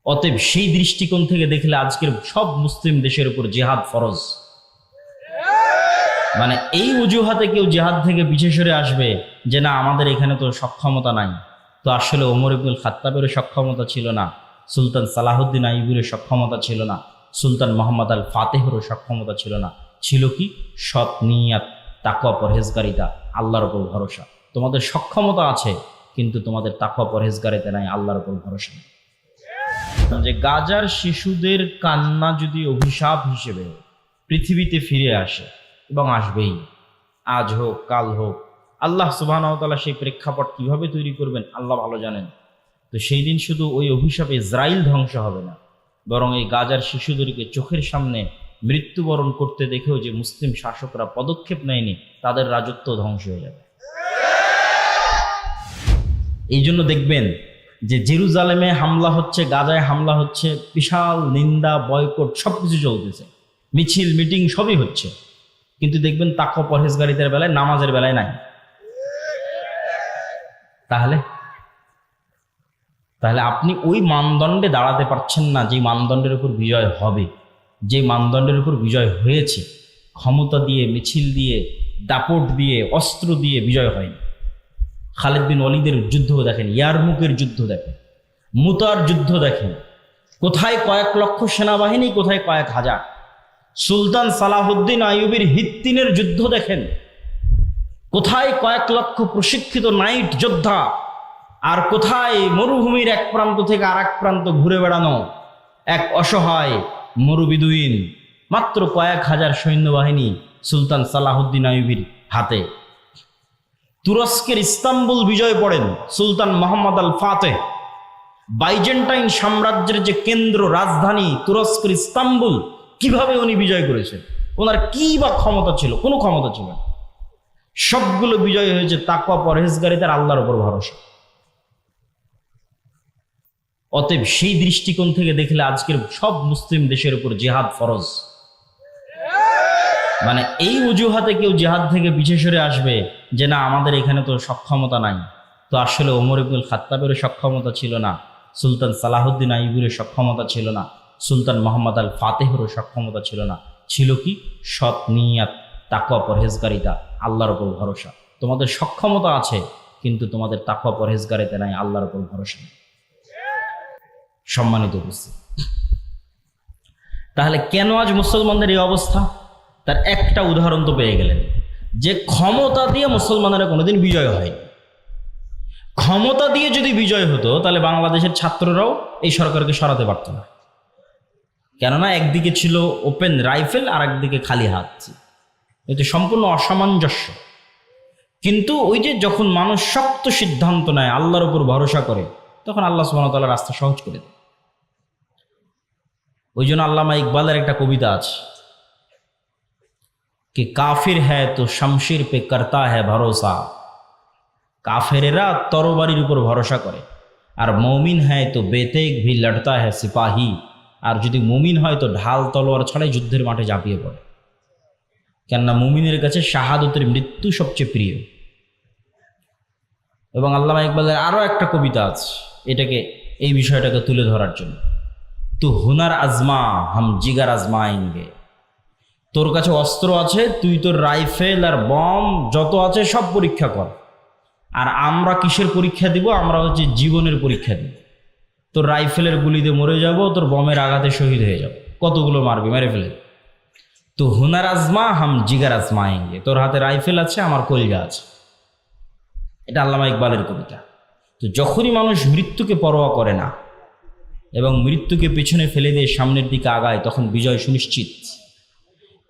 অতএব সেই দৃষ্টিকোণ থেকে দেখলে আজকের সব মুসলিম দেশের উপর জিহাদ ফরজ। মানে এই অজুহাতে কেউ জিহাদ থেকে পিছে সরে আসবে যে না আমাদের এখানে তো সক্ষমতা নাই, তো আসলে ওমর ইবনুল খাত্তাবেরও সক্ষমতা ছিল না, সুলতান সালাহুদ্দিন আইয়ুবের সক্ষমতা ছিল না, সুলতান মোহাম্মদ আল ফাতেহেরও সক্ষমতা ছিল না। ছিল কি? সৎ নিয়াত, তাকওয়া, পরহেজগারিতা, আল্লাহর উপর ভরসা। তোমাদের সক্ষমতা আছে কিন্তু তোমাদের তাকওয়া পরহেজগারিতা নাই, আল্লাহর উপর ভরসা নেই। যে গাজার শিশুদের কান্না যদি অভিশাপ হিসেবে পৃথিবীতে ফিরে আসে, এবং আসবেই, আজ হোক কাল হোক, আল্লাহ সুবহানাহু ওয়া তাআলা সেই প্রেক্ষাপট কিভাবে তৈরি করবেন আল্লাহ ভালো জানেন। তো সেই দিন শুধু ওই অভিশাপে ইসরাইল ধ্বংস হবে না, বরং এই গাজার শিশুদেরকে চোখের সামনে মৃত্যুবরণ করতে দেখেও যে মুসলিম শাসকরা পদক্ষেপ নেয়নি, তাদের রাজত্ব ধ্বংস হয়ে যাবে। এই জন্য দেখবেন যে জেরুজালেমে হামলা হচ্ছে, গাজায় হামলা হচ্ছে, বিশাল নিন্দা, বয়কট সবকিছু চলতেছে, মিছিল মিটিং সবই হচ্ছে, কিন্তু দেখবেন তাকওয়া পরহেজগারিতার বেলায়, নামাজের বেলায় নাই। তাহলে আপনি ওই মানদণ্ডে দাঁড়াতে পারছেন না যে মানদণ্ডের উপর বিজয় হবে, যে মানদণ্ডের উপর বিজয় হয়েছে। ক্ষমতা দিয়ে, মিছিল দিয়ে, দাপট দিয়ে, অস্ত্র দিয়ে বিজয় হয়নি। খালিদ বিন ওয়ালিদের যুদ্ধ দেখেন, ইয়ারমুকের যুদ্ধ দেখেন, মুতার যুদ্ধ দেখেন, কোথায় কয়েক লক্ষ সেনাবাহিনী, কোথায় কয়েক হাজার। সুলতান সালাহুদ্দিন আইয়ুবের হিত্তিনের যুদ্ধ দেখেন, কোথায় কয়েক লক্ষ প্রশিক্ষিত নাইট যোদ্ধা, আর কোথায় মরুভূমির এক প্রান্ত থেকে আর এক প্রান্ত ঘুরে বেড়ানো এক অসহায় মরুবিদুইন। মাত্র কয়েক হাজার সৈন্যবাহিনী সুলতান সালাহুদ্দিন আইয়ুবের হাতে। তুরস্কের ইস্তাম্বুল বিজয় পড়েন সুলতান মোহাম্মদ আল ফাতেহ। বাইজেন্টাইন সাম্রাজ্যের যে কেন্দ্র রাজধানী তুরস্কের ইস্তাম্বুল, কিভাবে উনি বিজয় করেছেন? ওনার কি বা ক্ষমতা ছিল? কোনো ক্ষমতা ছিল না। সবগুলো বিজয় হয়েছে তাকওয়া, পরহেজগারিতার, আল্লাহর উপর ভরসা। অতএব সেই দৃষ্টিকোণ থেকে দেখলে আজকের সব মুসলিম দেশের উপর জিহাদ ফরজ। মানে এই অজুহাতে কেউ জিহাদ থেকে পিছে সরে আসবে যে না আমাদের এখানে তো সক্ষমতা নাই, তো আসলে ওমর ইবনুল খাত্তাবেরও সক্ষমতা ছিল না, সুলতান সালাহুদ্দিন আইয়ুবের সক্ষমতা ছিল না, সুলতান মোহাম্মদ আল ফাতেহেরও সক্ষমতা ছিল না। ছিল কি? সৎ নিয়াত, তাকওয়া, পরহেজগারিতা, আল্লাহর উপর ভরসা। তোমাদের সক্ষমতা আছে কিন্তু তোমাদের তাকওয়া পরহেজগারিতা নাই, আল্লাহর উপর ভরসা নেই। সম্মানিত উপস্থিতি, তাহলে কেন আজ মুসলমানদের এই অবস্থা? তার একটা উদাহরণ তো পেয়ে গেলেন, যে ক্ষমতা দিয়ে মুসলমানেরা কোনোদিন বিজয় হয়নি। ক্ষমতা দিয়ে যদি বিজয় হতো তাহলে বাংলাদেশের ছাত্ররাও এই সরকারকে সরাতে পারত না, কেননা একদিকে ছিল ওপেন রাইফেল আর একদিকে খালি হাত। এতে সম্পূর্ণ অসামঞ্জস্য। কিন্তু ওই যে যখন মানুষ শক্ত সিদ্ধান্ত নেয়, আল্লাহর উপর ভরসা করে, তখন আল্লাহ সুবহানাহু ওয়া তাআলা রাস্তা সহজ করে দেয়। ওই জন্য আল্লামা ইকবালের একটা কবিতা আছে कि काफिर है तो शमशीर पे करता है भरोसा। কাফেরেরা তরবারির উপর ভরসা করে, আর মমিন হয় তো বেতেক ভি লড়তা है সিপাহী। আর যদি মুমিন হয় তো ঢাল তলোয়ার ছাড়াই যুদ্ধের মাঠে ঝাঁপিয়ে পড়ে, কেননা মুমিনের কাছে শাহাদতের মৃত্যু সবচেয়ে প্রিয়। এবং আল্লামা ইকবালের আরও একটা কবিতা আছে এই বিষয়টাকে তুলে ধরার জন্য, তু হুনার আজমা হাম জিগার আজমায়েঙ্গে। তোর কাছে অস্ত্র আছে, তুই তোর রাইফেল আর বম যত আছে সব পরীক্ষা কর, আর আমরা কিসের পরীক্ষা দিব? আমরা হচ্ছে জীবনের পরীক্ষা দিব। তোর রাইফেলের গুলিতে মরে যাব, তোর বমের আঘাতে শহীদ হয়ে যাব, কতগুলো মারবি, মেরে ফেলে। তো হুনার আজমা হাম জিগার আজমায়েঙ্গে, তোর হাতে রাইফেল আছে, আমার কলজা আছে। এটা আল্লামা ইকবালের কবিতা। তো যখনই মানুষ মৃত্যুকে পরোয়া করে না এবং মৃত্যুকে পেছনে ফেলে দিয়ে সামনের দিকে আগায়, তখন বিজয় সুনিশ্চিত।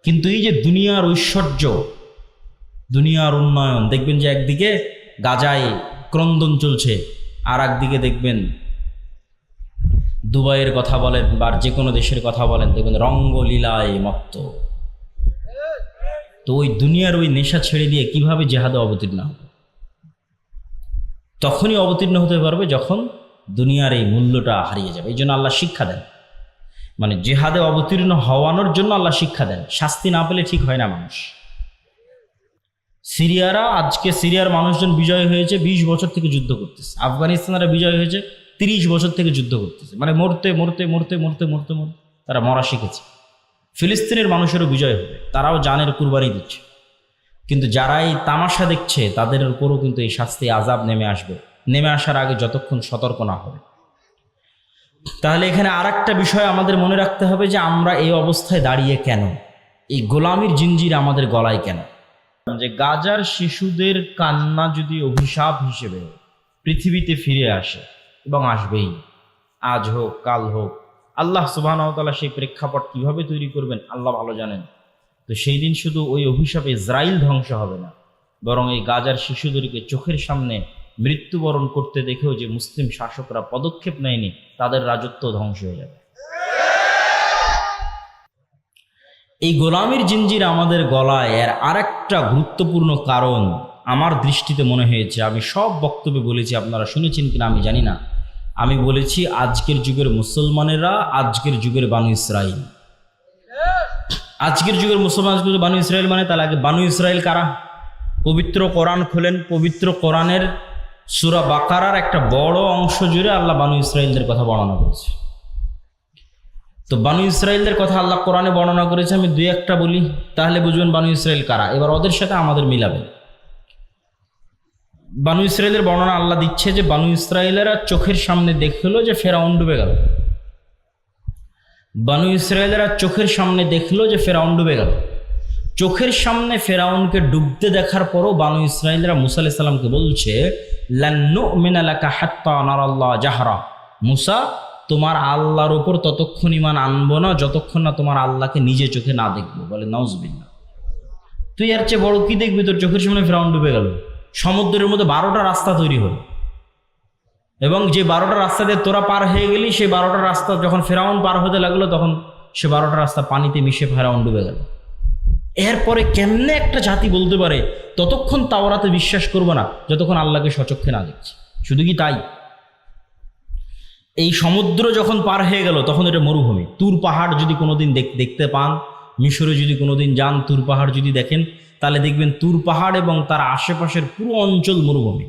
কিন্তু এই যে দুনিয়ার ঐশ্বর্য, দুনিয়ার উন্নয়ন, দেখবেন যে একদিকে গাজায় ক্রন্দন চলছে, আর একদিকে দেখবেন দুবাইয়ের কথা বলেন বা যে কোনো দেশের কথা বলেন, দেখবেন রঙ্গলীলায় মত্ত। তো ওই দুনিয়ার ওই নেশা ছেড়ে দিয়ে কিভাবে জেহাদে অবতীর্ণ হবে? তখনই অবতীর্ণ হতে পারবে যখন দুনিয়ার এই মূল্যটা হারিয়ে যাবে। এই জন্য আল্লাহ শিক্ষা দেন, মানে জেহাদে অবতীর্ণ হওয়ানোর জন্য আল্লাহ শিক্ষা দেন। শাস্তি না পেলে ঠিক হয় না মানুষ। সিরিয়ার মানুষজন বিজয় হয়েছে, 20 বছর থেকে যুদ্ধ করতেছে। আফগানিস্তানেরা বিজয় হয়েছে, 30 বছর থেকে যুদ্ধ করতেছে, মানে মরতে মরতে মরতে মরতে মরতে মরতে তারা মরা শিখেছে। ফিলিস্তিনের মানুষেরও বিজয় হবে, তারাও জানের কুরবানি দিচ্ছে, কিন্তু যারা এই তামাশা দেখছে তাদের উপরও কিন্তু এই শাস্তি আযাব নেমে আসবে, নেমে আসার আগে যতক্ষণ সতর্ক না হবে। তাহলে এখানে আর একটা বিষয় আমাদের মনে রাখতে হবে যে আমরা এই অবস্থায় দাঁড়িয়ে কেন, এই গোলামির জিঞ্জির আমাদের গলায় কেন। যে গাজার শিশুদের কান্না যদি অভিশাপ হিসেবে পৃথিবীতে ফিরে আসে, এবং আসবেই, আজ হোক কাল হোক, আল্লাহ সুবহানাহু ওয়া তাআলা সেই প্রেক্ষাপট কিভাবে তৈরি করবেন আল্লাহ ভালো জানেন। তো সেই দিন শুধু ওই অভিশাপে ইসরাইল ধ্বংস হবে না, বরং এই গাজার শিশুদেরকে চোখের সামনে মৃত্যুবরণ করতে দেখেও যে মুসলিম শাসকরা পদক্ষেপ নেয়নি, তাদের রাজত্ব ধ্বংস হয়ে যাবে। এই গোলামির জিঞ্জির আমাদের গলায় এর আরেকটা গুরুত্বপূর্ণ কারণ আমার দৃষ্টিতে মনে হয়েছে, আমি সব বক্তব্যে বলেছি, আপনারা শুনেছেন কিনা আমি জানি না, আমি বলেছি আজকের যুগের মুসলমানেরা আজকের যুগের বানু ইসরাইল। আজকের যুগের মুসলমান বানু ইসরাইল মানে, তাহলে আগে বানু ইসরাইল কারা? পবিত্র কোরআন খোলেন, পবিত্র কোরআনের সূরা বাকারার একটা বড় অংশ জুড়ে আল্লাহ বানু ইসরাইলদের কথা বর্ণনা করেছে। তো বানু ইসরাইলদের কথা আল্লাহ কোরআনে বর্ণনা করেছে, আমি দুই একটা বলি তাহলে বুঝবেন বানু ইসরাইল কারা। এবার ওদের সাথে আমাদের মিলাবেন। বানু ইসরাইলের বর্ণনা আল্লাহ দিচ্ছে যে বানু ইসরাইলেরা চোখের সামনে দেখলো যে ফেরাউন ডুবে গেল। বানু ইসরাইলেরা চোখের সামনে দেখলো যে ফেরাউন ডুবে গেল। চোখের সামনে ফেরাউনকে ডুবতে দেখার পরও বানু ইসরাইলরা মুসা আলাইহিস সালামকে বলছে, লান নুমিনা লাকা হাত্তা নারাল্লাহ জাহরা, মুসা তোমার আল্লাহর উপর ততক্ষণ ঈমান আনবো না যতক্ষণ না তোমার আল্লাহকে নিজে চোখে না দেখবো। বলে নাউজুবিল্লাহ, তুই এর চেয়ে বড় কি দেখবি? তোর চোখের সামনে ফেরাউন ডুবে গেল, সমুদ্রের মধ্যে 12টা রাস্তা তৈরি হলো, এবং যে 12টা রাস্তা দিয়ে তোরা পার হয়ে গেলি, সেই 12টা রাস্তা যখন ফেরাউন পার হতে লাগলো তখন সে 12টা রাস্তা পানিতে মিশে ফেরাউন ডুবে গেল। এরপরে কেমনে একটা জাতি বলতে পারে ততক্ষণ তাওরাতে বিশ্বাস করবো না যতক্ষণ আল্লাহকে সচক্ষে না দেখছি? শুধু কি তাই, এই সমুদ্র যখন পার হয়ে গেল তখন এটা মরুভূমি। তুর পাহাড় যদি কোনোদিন দেখতে পান, মিশরে যদি কোনোদিন যান, তুর পাহাড় যদি দেখেন, তাহলে দেখবেন তুর পাহাড় এবং তার আশেপাশের পুরো অঞ্চল মরুভূমি,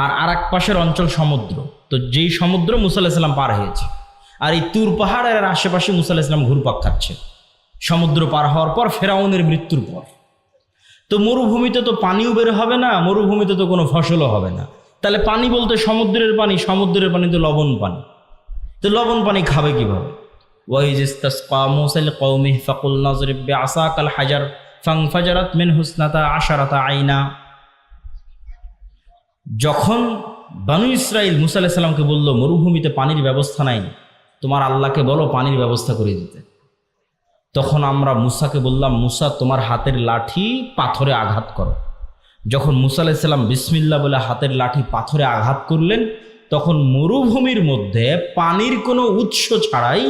আর এক পাশের অঞ্চল সমুদ্র। তো যেই সমুদ্র মুসা আলাইহিস সালাম পার হয়েছে, আর এই তুর পাহাড়ের আশেপাশে মুসা আলাইহিস সালাম ঘুরপাক খাচ্ছে সমুদ্র পার হওয়ার পর, ফেরাউনের মৃত্যুর পর। তো মরুভূমিতে তো পানিও বের হবে না, মরুভূমিতে তো কোনো ফসলও হবে না। তাহলে পানি বলতে সমুদ্রের পানি, সমুদ্রের পানি তো লবণ পানি, তো লবণ পানি খাবে কিভাবে? ওয়াইজ ইসতাসকা মূসা লিকওমিহি ফাকুলনা যরিব বিআসাকাল হাজার ফানফাজারাত মিনহু ইসনাতা আশারাতা আইনা। যখন বানু ইসরাইল মুসা আলাইহিস সালামকে বলল মরুভূমিতে পানির ব্যবস্থা নাই, তোমার আল্লাহকে বলো পানির ব্যবস্থা করে দিতে, তখন আমরা মুসাকে বললাম, মুসা তোমার হাতের লাঠি পাথরে আঘাত করো। যখন মুসা আলাইহিস সালাম বিসমিল্লাহ বলে হাতের লাঠি পাথরে আঘাত করলেন, তখন মরুভূমির মধ্যে পানির কোনো উৎস ছাড়াই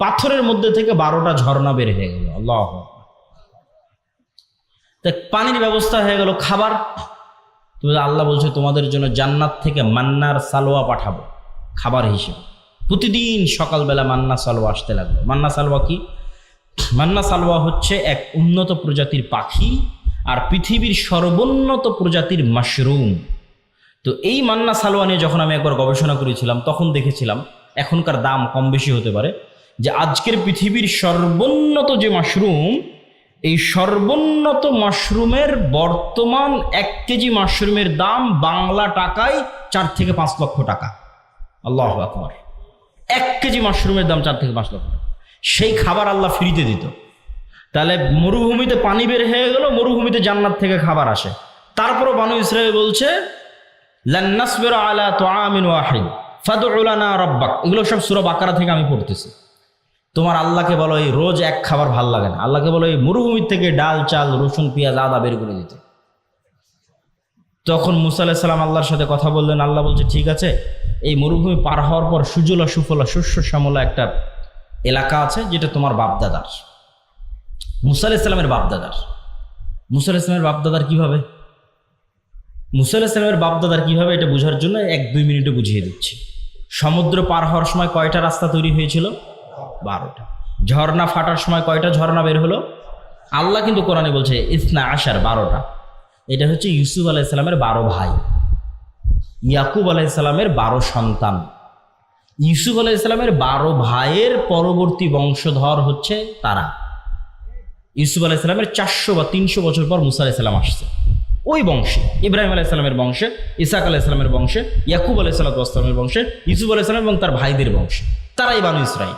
পাথরের মধ্যে থেকে 12টা ঝর্ণা বের হয়ে গেল। আল্লাহ, পানির ব্যবস্থা হয়ে গেল। খাবার, আল্লাহ বলছে তোমাদের জন্য জান্নাত থেকে মান্নার সালোয়া পাঠাবো খাবার হিসেবে। প্রতিদিন সকালবেলা মান্না সালোয়া আসতে লাগলো। মান্না সালোয়া কি? মান্না সালোয়া হচ্ছে এক উন্নত প্রজাতির পাখি আর পৃথিবীর সর্বোন্নত প্রজাতির মাশরুম। তো এই মান্না সালোয়া নিয়ে যখন আমি একবার গবেষণা করেছিলাম, তখন দেখেছিলাম, এখনকার দাম কম বেশি হতে পারে, যে আজকের পৃথিবীর সর্বোন্নত যে মাশরুম, এই সর্বোন্নত মাশরুমের বর্তমান 1 কেজি মাশরুমের দাম বাংলা টাকায় 4 থেকে 5 লক্ষ টাকা। আল্লাহু আকবার, 1 কেজি মাশরুমের দাম 4 থেকে 5 লক্ষ টাকা। সেই খাবার আল্লাহ ফ্রিতে দিত। তাহলে মরুভূমিতে পানি বের হয়ে গেল, মরুভূমিতে জান্নাত থেকে খাবার আসে। তারপরও বানু ইসরাইল বলছে লান নাসবিরা আলা তুআমিন ওয়াহিদ ফাদউ লানা রাব্বাক। এগুলো সব সূরা বাকারা থেকে আমি পড়তেছি। তোমার আল্লাহকে বলো এই রোজ এক খাবার ভাল লাগে না, আল্লাহকে বলো এই মরুভূমির থেকে ডাল, চাল, রসুন, পেঁয়াজ, আদা বের করে দিতে। তখন মুসা আলাইহিস সালাম আল্লাহর সাথে কথা বললেন। আল্লাহ বলছে ঠিক আছে, এই মরুভূমি পার হওয়ার পর সুজলা সুফলা শস্য শ্যামলা একটা এলাকা আছে, যেটা তোমার বাপদাদার, মুসা আলাইহিস সালামের বাপদাদার। মুসা আলাইহিস সালামের বাপদাদার কিভাবে? মুসা আলাইহিস সালামের বাপদাদার কিভাবে, এটা বোঝার জন্য 1-2 মিনিটে বুঝিয়ে দিচ্ছি। সমুদ্র পার হওয়ার সময় কয়টা রাস্তা তৈরি হয়েছিল? 12টা। ঝর্ণা ফাটার সময় কয়টা ঝর্ণা বের হলো? আল্লাহ কিন্তু কোরআনে বলছে ইসনা আশার, 12টা। এটা হচ্ছে ইউসুফ আলাইহিস সালামের 12 ভাই, ইয়াকুব আলাইহিস সালামের 12 সন্তান, ইউসুফ আলাইহিস সালামের 12 ভাইয়ের পরবর্তী বংশধর হচ্ছে তারা। ইউসুফ আলাইহিস সালামের 400 বা 300 বছর পর মুসা আলাইহিস সালাম আসছে, ওই বংশে, ইব্রাহিম আলাইহিস সালামের বংশে, ইসাক আলাইহিস সালামের বংশে, ইয়াকুব আলাইহিস সালামের বংশে, ইউসুফ আলাইহিস সালাম এবং তার ভাইদের বংশে, তারাই বানু ইসরাইল।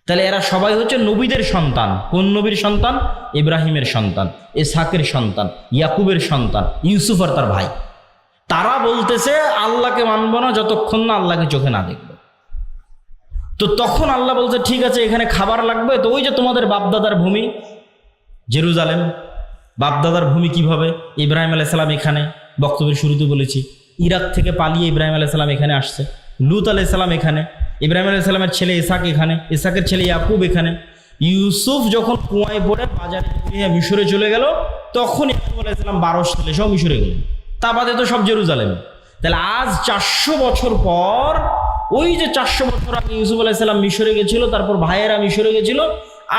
তাহলে এরা সবাই হচ্ছে নবীদের সন্তান। কোন নবীর সন্তান? ইব্রাহিমের সন্তান, ইসহাকের সন্তান, ইয়াকুবের সন্তান, ইউসুফ আর তার ভাই। তারা বলতেছে আল্লাহকে মানবো না যতক্ষণ না আল্লাহকে চোখে না দেখবো। তো তখন আল্লাহ বলছে ঠিক আছে, এখানে খাবার লাগবে। তো ওই যে তোমাদের বাপদাদার ভূমি জেরুজালেম, বাপদাদার ভূমি কিভাবে? ইব্রাহিম আলাইহিস সালাম এখানে, বক্তব্যের শুরুতে বলেছি, ইরাক থেকে পালিয়ে ইব্রাহিম আলাইহিস সালাম এখানে আসছে। লূত আলাইহিস সালাম এখানে, ইব্রাহিম আলাইহিস সালামের ছেলে ইসহাক এখানে, ইসহাকের ছেলে ইয়াকুব এখানে। ইউসুফ যখন কুয়ায় পড়ে বাজারে মিশরে চলে গেল, তখন ইয়াকুব আলাইহিস সালাম 12 ছেলে সব মিশরে গেলেন। তা বাদে তো সব জেরুজালেম। তাহলে আজ 400 বছর পর, ওই যে 400 বছর আগে ইউসুফ আলাইহিস সালাম মিশরে গেছিল, তারপর ভাইয়েরা মিশরে গেছিল,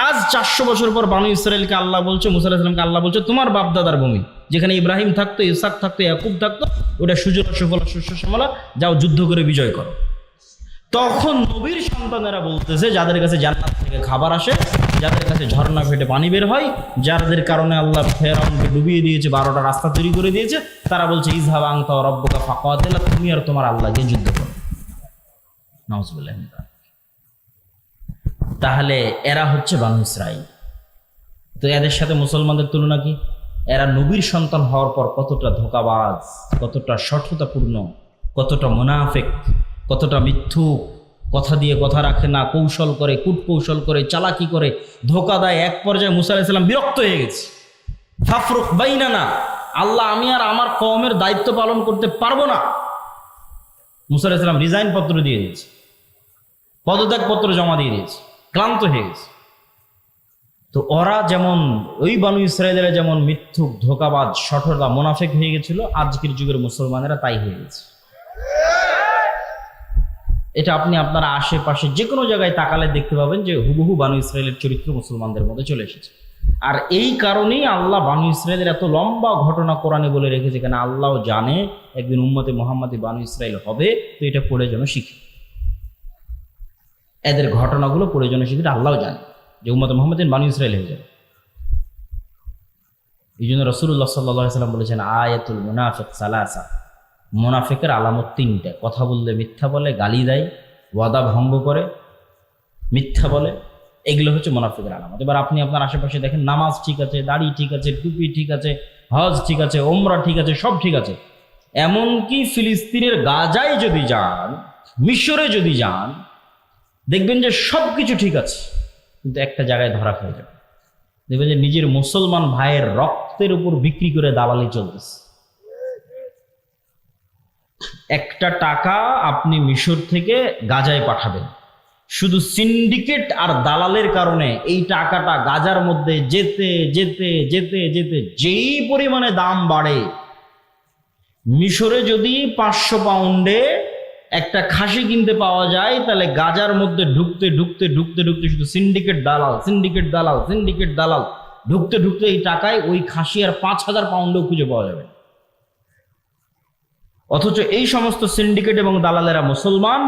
আজ 400 বছর পর বানু ইসরাইলকে আল্লাহ বলছে, মুসা আলাইহিস সালামকে আল্লাহ বলছে তোমার বাপদাদার ভূমি, যেখানে ইব্রাহিম থাকতো, ইসহাক থাকতো, ইয়াকুব থাকতো, ওটা সুজলা সুফলা শস্য শ্যামলা, যাও যুদ্ধ করে বিজয় করো। তখন নবীর সন্তানেরা বলতেছে, যাদের কাছে জান্নাত থেকে খাবার আসে, যাদের কাছে ঝর্ণা ফেটে পানি বের হয়, যাদের কারণে আল্লাহ ফেরাউনকে ডুবিয়ে দিয়েছে, 12টা রাস্তা তৈরি করে দিয়েছে, তারা বলছে ইযহাব আনতা ওয়া রাব্বুকা ফাকাতিলা, তুমি আর তোমার আল্লাহ গিয়ে যুদ্ধ করো। নাউযুবিল্লাহ। তাহলে এরা হচ্ছে বানু ইসরাইল। তো এদের সাথে মুসলমানদের তুলনা কি? এরা নবীর সন্তান হওয়ার পর কতটা ধোঁকাবাজ, কতটা শঠতাপূর্ণ, কতটা মুনাফিক, কতটা মিথ্যুক, কথা দিয়ে কথা রাখে না, কৌশল করে, কূটকৌশল করে, চালাকি করে, ধোঁকা দেয়। এক পর্যায়ে মুসা আলাইহিস সালাম বিরক্ত হয়ে গেছে। ফাফরুক বাইনানা, আল্লাহ আমি আর আমার কওমের দায়িত্ব পালন করতে পারবো না। মুসা আলাইহিস সালাম রিজাইন পত্র দিয়ে দিয়েছে, পদত্যাগ পত্র জমা দিয়ে দিয়েছে, ক্লান্ত হয়ে গেছে। তো ওরা যেমন, ওই বানু ইসরায়েলেরা যেমন মিথ্যুক, ধোঁকাবাজ, শঠতা, মুনাফিক হয়ে গেছিল, আজকের যুগের মুসলমানেরা তাই হয়ে গেছে। এটা আপনি আপনার আশেপাশে যে কোনো জায়গায় তাকালে দেখতে পাবেন যে হুবহু বানু ইসরায়েলের চরিত্র মুসলমানদের মধ্যে চলে এসেছে। আর এই কারণেই আল্লাহ বানু ইসরায়েলের এত লম্বা ঘটনা কোরআনে বলে রেখেছে, কেন আল্লাহ জানে একদিন উম্মতে মুহাম্মাদি বানু ইসরায়েল হবে। তো এটা পড়ে যেন শিখি, এদের ঘটনাগুলো পড়ে যেন শিখি, আল্লাহ জানে যে উম্মতে মুহাম্মাদিন বানু ইসরায়েল হয়ে যাবে। এই জন্য রাসূলুল্লাহ সাল্লাল্লাহু আলাইহি ওয়াসাল্লাম বলেছেন আয়াতুল মুনাফিক সালাসা, মুনাফিকের আলামত 3টে। কথা বললে মিথ্যা বলে, গালি দেয়, ওয়াদা ভঙ্গ করে, মিথ্যা বলে, এগুলো হচ্ছে মুনাফিকের আলামত। এবার আপনি আপনার আশেপাশে দেখেন, নামাজ ঠিক আছে, দাড়ি ঠিক আছে, টুপি ঠিক আছে, হজ ঠিক আছে, ওমরা ঠিক আছে, সব ঠিক আছে। এমনকি ফিলিস্তিনের গাজায় যদি যান, মিশরে যদি যান, দেখবেন যে সব কিছু ঠিক আছে, কিন্তু একটা জায়গায় ধরা খেয়ে যাবে। দেখবেন যে নিজের মুসলমান ভাইয়ের রক্তের উপর বিক্রি করে দালালি চলতেছে। একটা টাকা আপনি মিশর থেকে গাজায় পাঠাবেন, শুধু সিন্ডিকেট আর দালালের কারণে এই টাকাটা গাজার মধ্যে যেতে যেতে যেতে যেতে যেই পরিমাণে দাম বাড়ে, মিশরে যদি 500 পাউন্ডে একটা খাসি কিনতে পাওয়া যায়, তাহলে গাজার মধ্যে ঢুকতে ঢুকতে ঢুকতে ঢুকতে শুধু সিন্ডিকেট দালাল, সিন্ডিকেট দালাল, সিন্ডিকেট দালাল, ঢুকতে ঢুকতে এই টাকায় ওই খাসি আর 5000 পাউন্ডেও খুঁজে পাওয়া যাবে। অথচ এই সমস্ত সিন্ডিকেট এবং দালালেরা মুসলমান,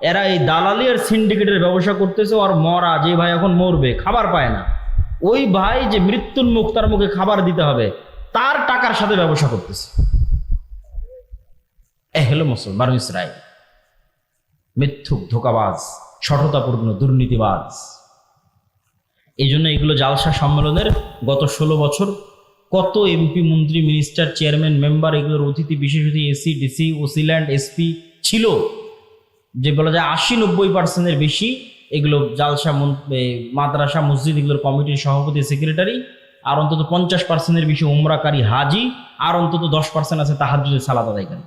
এরা এই দালালি আর সিন্ডিকেটের ব্যবসা করতেছে। আর মরা যে ভাই এখন মরবে, খাবার পায় না, ওই ভাই যে মৃত্যুর মুখ, তার মুখে খাবার দিতে হবে, তার টাকার সাথে ব্যবসা করতেছে। এ হলো মুসলমান বানু ইসরাইল, মিথ্যুক, ধোঁকাবাজ, শঠতাপূর্ণ, দুর্নীতিবাজ। এই জন্য এগুলো জালসা সম্মেলনের গত 16 বছর কত এমপি, মন্ত্রী, মিনিস্টার, চেয়ারম্যান, মেম্বার, এগুলোর অতিথি, বিশেষ অতিথি, এসি, ডিসি, ওসিল্যান্ড, এসপি ছিল, যে বলা যায় 80-90% বেশি এগুলো জালসা, মাদ্রাসা, মসজিদ, এগুলোর কমিটির সভাপতি, সেক্রেটারি, আর অন্তত 50%-এর বেশি উমরাকারী হাজি, আর অন্তত 10% আছে তাহাজ্জুদের সালাত আদায়কারী।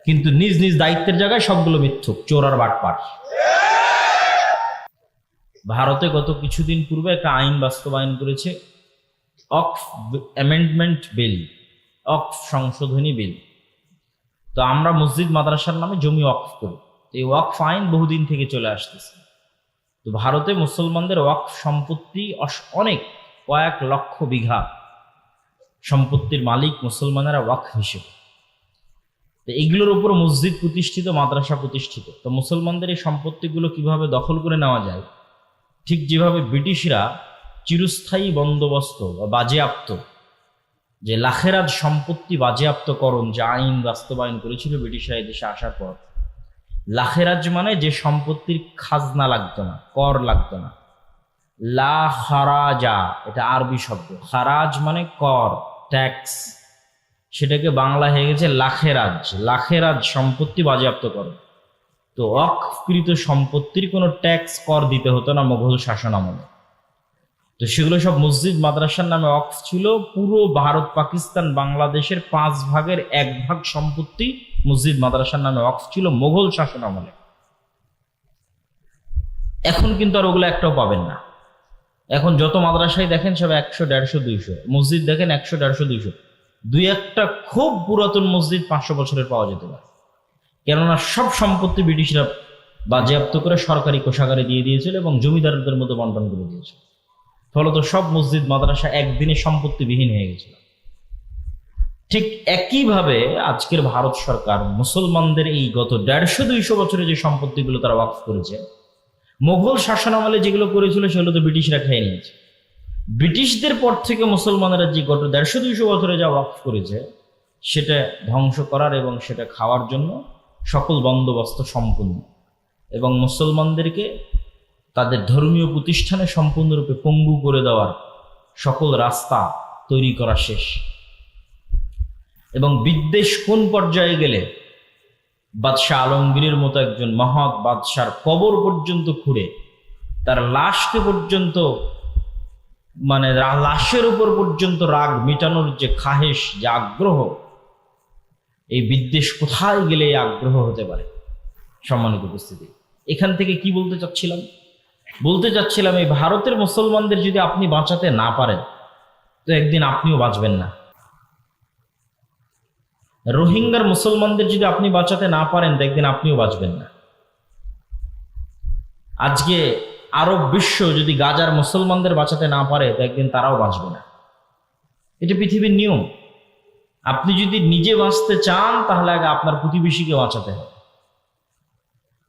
কিন্তু নিজ নিজ দায়িত্বের জায়গায় সবগুলো মিথ্যুক, চোর আর বাটপার। ভারতে গত কিছুদিন পূর্বে একটা আইন বাস্তবায়ন করেছে, ওয়াকফ অ্যামেন্ডমেন্ট বিল, ওয়াকফ সংশোধনী বিল। তো আমরা মসজিদ মাদ্রাসার নামে জমি ওয়াকফ করি, এই ওয়াকফ আইন বহুদিন থেকে চলে আসতেছে। তো ভারতে মুসলমানদের ওয়াকফ সম্পত্তি অনেক, কয়েক লক্ষ বিঘা সম্পত্তির মালিক মুসলমানেরা ওয়াকফ হিসেবে। তো এগুলোর উপর মসজিদ প্রতিষ্ঠিত, মাদ্রাসা প্রতিষ্ঠিত। তো মুসলমানদের এই সম্পত্তিগুলো কিভাবে দখল করে নেওয়া যায়, ঠিক যেভাবে ব্রিটিশরা চিরস্থায়ী বন্দোবস্ত বা বাজেয়াপ্ত, যে লাখেরাজ সম্পত্তি বাজেয়াপ্তকরণ যে আইন বাস্তবায়ন করেছিল ব্রিটিশরা এই দেশে আসার পর, লাখেরাজ মানে যে সম্পত্তির খাজনা লাগতো না, কর লাগতো না। লা খারাজা, এটা আরবি শব্দ। খারাজ মানে কর, ট্যাক্স, সেটাকে বাংলা হয়ে গেছে লাখেরাজ। লাখেরাজ সম্পত্তি বাজেয়াপ্ত করো। তো অকৃত সম্পত্তির কোনো ট্যাক্স, কর দিতে হতো না মোগল শাসন আমলে। তো সেগুলো সব মসজিদ মাদ্রাসার নামে অক্ফ ছিল। পুরো ভারত, পাকিস্তান, বাংলাদেশের 5 ভাগের 1 ভাগ সম্পত্তি মসজিদ মাদ্রাসার নামে অক্ফ ছিল মোগল শাসন আমলে। এখন কিন্তু আর ওগুলো একটাও পাবেন না। এখন যত মাদ্রাসায় দেখেন সব 100, 150, 200, মসজিদ দেখেন 100, 150, 200। 2-1টা খুব পুরাতন মসজিদ 500 বছরের পাওয়া যেতে পারে, কেননা সব সম্পত্তি ব্রিটিশরা বাজেয়াপ্ত করে সরকারি কোষাগারে দিয়ে দিয়েছিল এবং জমিদারদের মতো বন্টন করে দিয়েছিল। ফলত সব মসজিদ মাদ্রাসা একদিনে সম্পত্তিবিহীন হয়ে গেছিল। ঠিক একইভাবে আজকের ভারত সরকার মুসলমানদের এই গত 150-200 বছরে যে সম্পত্তিগুলো তারা ওয়াকফ করেছে, মোগল শাসন আমলে যেগুলো করেছিল সেগুলো তো ব্রিটিশরা খেয়ে নিয়েছে। ব্রিটিশদের পর থেকে মুসলমানেরা যে গত 150-200 বছরে যা ওয়াকফ করেছে সেটা ধ্বংস করার এবং সেটা খাওয়ার জন্য সকল বন্দোবস্ত সম্পূর্ণ, এবং মুসলমানদেরকে তাদের ধর্মীয় প্রতিষ্ঠানে সম্পূর্ণরূপে পঙ্গু করে দেওয়ার সকল রাস্তা তৈরি করা শেষ। এবং বিদ্বেষ কোন পর্যায়ে গেলে বাদশাহ আলমগীরের মতো একজন মহৎ বাদশার কবর পর্যন্ত খুঁড়ে তার লাশকে পর্যন্ত, মানে লাশের উপর পর্যন্ত রাগ মিটানোর যে খাহেশ, যে আগ্রহ, এই বিদ্বেষ কোথায় গেলে এই আগ্রহ হতে পারে? সম্মানিত উপস্থিতি, এখান থেকে কি বলতে চাচ্ছিলাম, এই ভারতের মুসলমানদের যদি আপনি বাঁচাতে না পারেন তো একদিন আপনিও বাঁচবেন না। রোহিঙ্গার মুসলমানদের যদি আপনি বাঁচাতে না পারেন তো একদিন আপনিও বাঁচবেন না। আজকে আরব বিশ্ব যদি গাজার মুসলমানদের বাঁচাতে না পারে তো একদিন তারাও বাঁচবে না। এটা পৃথিবীর নিয়ম। আপনি যদি নিজে বাঁচতে চান তাহলে আগে আপনার প্রতিবেশীকে বাঁচাতে হবে।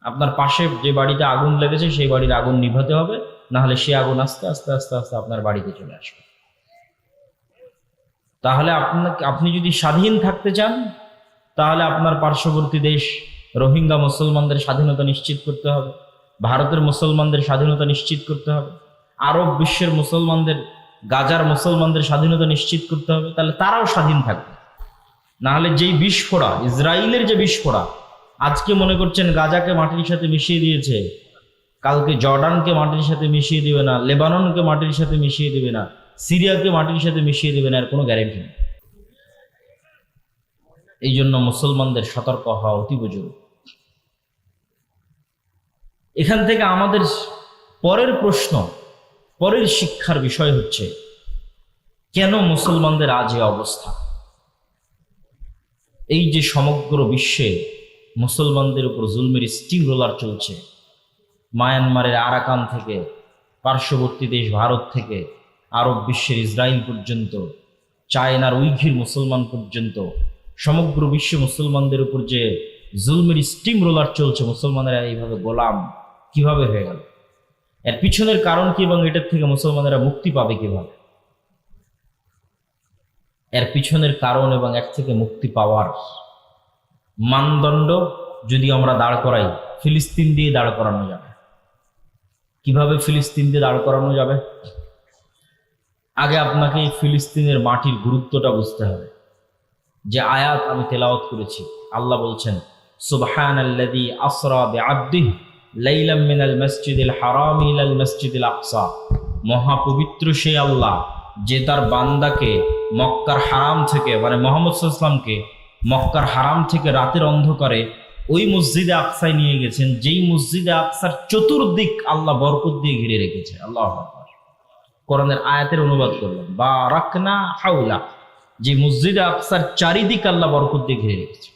আপনার পাশে যে বাড়িতে আগুন লেগেছে সেই বাড়ির আগুন নিভাতে হবে, না হলে সে আগুন আস্তে আস্তে আস্তে আস্তে আপনার বাড়িতে চলে আসবে। তাহলে আপনি যদি স্বাধীন থাকতে চান তাহলে আপনার পার্শ্ববর্তী দেশ রোহিঙ্গা মুসলমানদের স্বাধীনতা নিশ্চিত করতে হবে, ভারতের মুসলমানদের স্বাধীনতা নিশ্চিত করতে হবে, আরব বিশ্বের মুসলমানদের, গাজার মুসলমানদের স্বাধীনতা নিশ্চিত করতে হবে। তাহলে তারাও স্বাধীন থাকবে। না হলে যেই বিস্ফোরা, ইসরায়েলের যে বিস্ফোরা, আজকে মনে করছেন গাজাকে মাটির সাথে মিশিয়ে দিয়েছে, কালকে জর্ডানকে মাটির সাথে মিশিয়ে দিবে না, লেবাননকে মাটির সাথে মিশিয়ে দিবে না, সিরিয়াকে মাটির সাথে মিশিয়ে দিবে না, এর কোনো গ্যারেন্টি নেই। এই জন্য মুসলমানদের সতর্ক হওয়া অতীব জরুরি। এখান থেকে আমাদের পরের প্রশ্ন, পরের শিক্ষার বিষয় হচ্ছে, কেন মুসলমানদের আজ এই অবস্থা? এই যে সমগ্র বিশ্বে মুসলমানদের উপর জুলমের স্টিম রোলার চলছে, মায়ানমারের আরাকান থেকে পার্শ্ববর্তী দেশ ভারত থেকে আরব বিশ্বের ইসরায়েল পর্যন্ত, চায়নার উইঘুর মুসলমান পর্যন্ত, সমগ্র বিশ্বে মুসলমানদের উপর যে জুলমের স্টিম রোলার চলছে, মুসলমানেরা এইভাবে গোলাম কিভাবে হয়ে গেল? এর পিছনের কারণ কি এবং এটার থেকে মুসলমানেরা মুক্তি পাবে কিভাবে? এর পিছনের কারণ এবং এর থেকে মুক্তি পাওয়ার মানদণ্ড যদি আমরা দাঁড় করাই, ফিলিস্তিন দিয়ে দাঁড় করানো যাবে। কিভাবে ফিলিস্তিন দিয়ে দাঁড় করানো যাবে? আগে আপনাকে এই ফিলিস্তিনের মাটির গুরুত্বটা বুঝতে হবে। যে আয়াত আমি তেলাওয়াত করেছি, আল্লাহ বলছেন, সুবহানাল্লাযী আসরা বিআবদিহি লাইলাম মিনাল মাসজিদিল হারাম ইলাল মাসজিদিল আকসা। মহাপবিত্র সেই আল্লাহ যে তার বান্দাকে মক্কার হারাম থেকে, মানে মুহাম্মদ সাল্লাল্লাহু আলাইহি ওয়াসাল্লামকে মক্কার হারাম থেকে রাতের অন্ধকারে ওই মসজিদে আকসায় নিয়ে গেছেন, যেই মসজিদে আকসার চতুর্দিক আল্লাহ বরকত দিয়ে ঘিরে রেখেছে। আল্লাহু আকবার। কোরআনের আয়াতের অনুবাদ করলাম, বারাকনা হাওলা, যে মসজিদে আকসার চারিদিক আল্লাহ বরকত দিয়ে ঘিরে রেখেছে।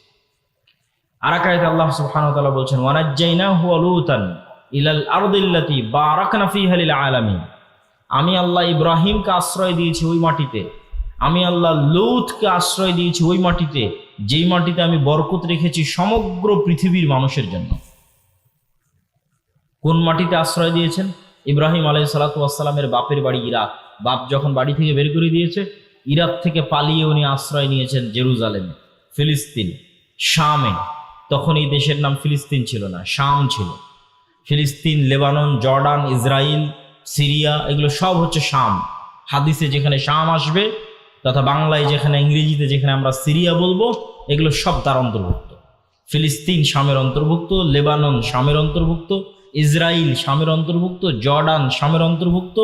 আর এক আয়াতে আল্লাহ সুবহানাহু ওয়া তাআলা বলছেন, ওয়ানাজ্জাইনাহু ওয়া লূতান ইলাল আরদিল্লাতী বারাকনা ফীহা লিল আলামিন। আমি আল্লাহ ইব্রাহিমকে আশ্রয় দিয়েছি ওই মাটিতে, আমি আল্লাহ লূতকে আশ্রয় দিয়েছি ওই মাটিতে, যেই মাটিতে আমি বরকত রেখেছি সমগ্র পৃথিবীর মানুষের জন্য। কোন মাটিতে আশ্রয় দিয়েছেন? ইব্রাহিম আলাইহিস সালাতু ওয়াস সালামের বাপের বাড়ি ইরাক। বাপ যখন বাড়ি থেকে বের করে দিয়েছে, ইরাক থেকে পালিয়ে উনি আশ্রয় নিয়েছেন জেরুজালেমে, ফিলিস্তিন, শামে। তখন এই দেশের নাম ফিলিস্তিন ছিল না, শাম ছিল। ফিলিস্তিন, লেবানন, জর্ডান, ইসরায়েল, সিরিয়া, এগুলো সব হচ্ছে শাম। হাদিসে যেখানে শাম আসবে, তথা বাংলায় যেখানে, ইংরেজিতে যেখানে আমরা সিরিয়া বলবো, এগুলো সব তার অন্তর্ভুক্ত। ফিলিস্তিন শামের অন্তর্ভুক্ত, লেবানন শামের অন্তর্ভুক্ত, ইসরায়েল শামের অন্তর্ভুক্ত, জর্ডান শামের অন্তর্ভুক্ত,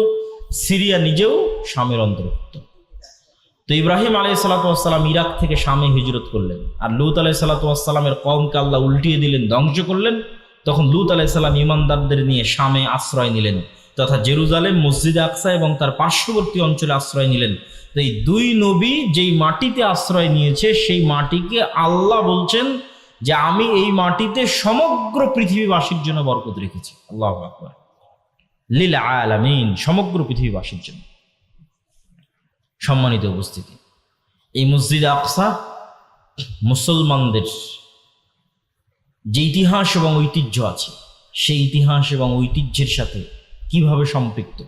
সিরিয়া নিজেও শামের অন্তর্ভুক্ত। তো ইব্রাহিম আলাইহিস সালাতু ওয়াস সালাম ইরাক থেকে শামে হিজরত করলেন, আর লূত আলাইহিস সালাতু ওয়াস সালামের কওমকে আল্লাহ উল্টিয়ে দিলেন, ধ্বংস করলেন। তখন লূত আলাইহিস সালাম ঈমানদারদের নিয়ে শামে আশ্রয় নিলেন, তথা জেরুজালেম, মসজিদে আকসা এবং তার পার্শ্ববর্তী অঞ্চলে আশ্রয় নিলেন। তো এই দুই নবী যেই মাটিতে আশ্রয় নিয়েছে, সেই মাটিকে আল্লাহ বলছেন যে আমি এই মাটিতে সমগ্র পৃথিবীবাসীর জন্য বরকত রেখেছি। আল্লাহু আকবার, লিল আলামিন, সমগ্র পৃথিবীবাসীর জন্য। সম্মানিত উপস্থিতি, এই মসজিদে আকসা মুসলমানদের যে ইতিহাস এবং ঐতিহ্য আছে, সেই ইতিহাস এবং ঐতিহ্যের সাথে কিভাবে সম্পৃক্ত।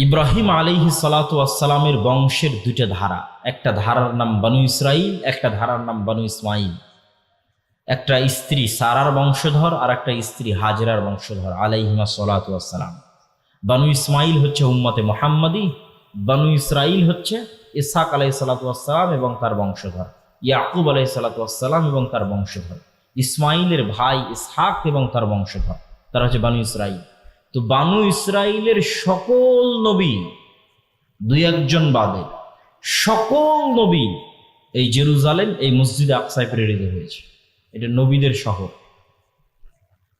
ইব্রাহিম আলাইহিস সালাতু ওয়াস সালামের বংশের দুইটা ধারা, একটা ধারার নাম বানু ইসরাইল, একটা ধারার নাম বানু ইসমাইল। একটা স্ত্রী সারার বংশধর আর একটা স্ত্রী হাজরার বংশধর আলাইহিমা সালাতু ওয়াস সালাম। বানু ইসমাইল হচ্ছে উম্মতে মুহাম্মাদি, বানু ইসরাইল হচ্ছে ইসহাক আলাইহিস সালাতু ওয়াস সালাম এবং তার বংশধর, ইয়াকুব আলাইহিস সালাতু ওয়াস সালাম এবং তার বংশধর, ইসমাইলের ভাই ইসহাক এবং তার বংশধর, তারা হচ্ছে বানু ইসরাইল। তো বানু ইসরাইলের সকল নবী, দুই একজন বাদে সকল নবী এই জেরুজালেম, এই মসজিদে আকসায় প্রেরিত হয়েছে। এটা নবীদের শহর,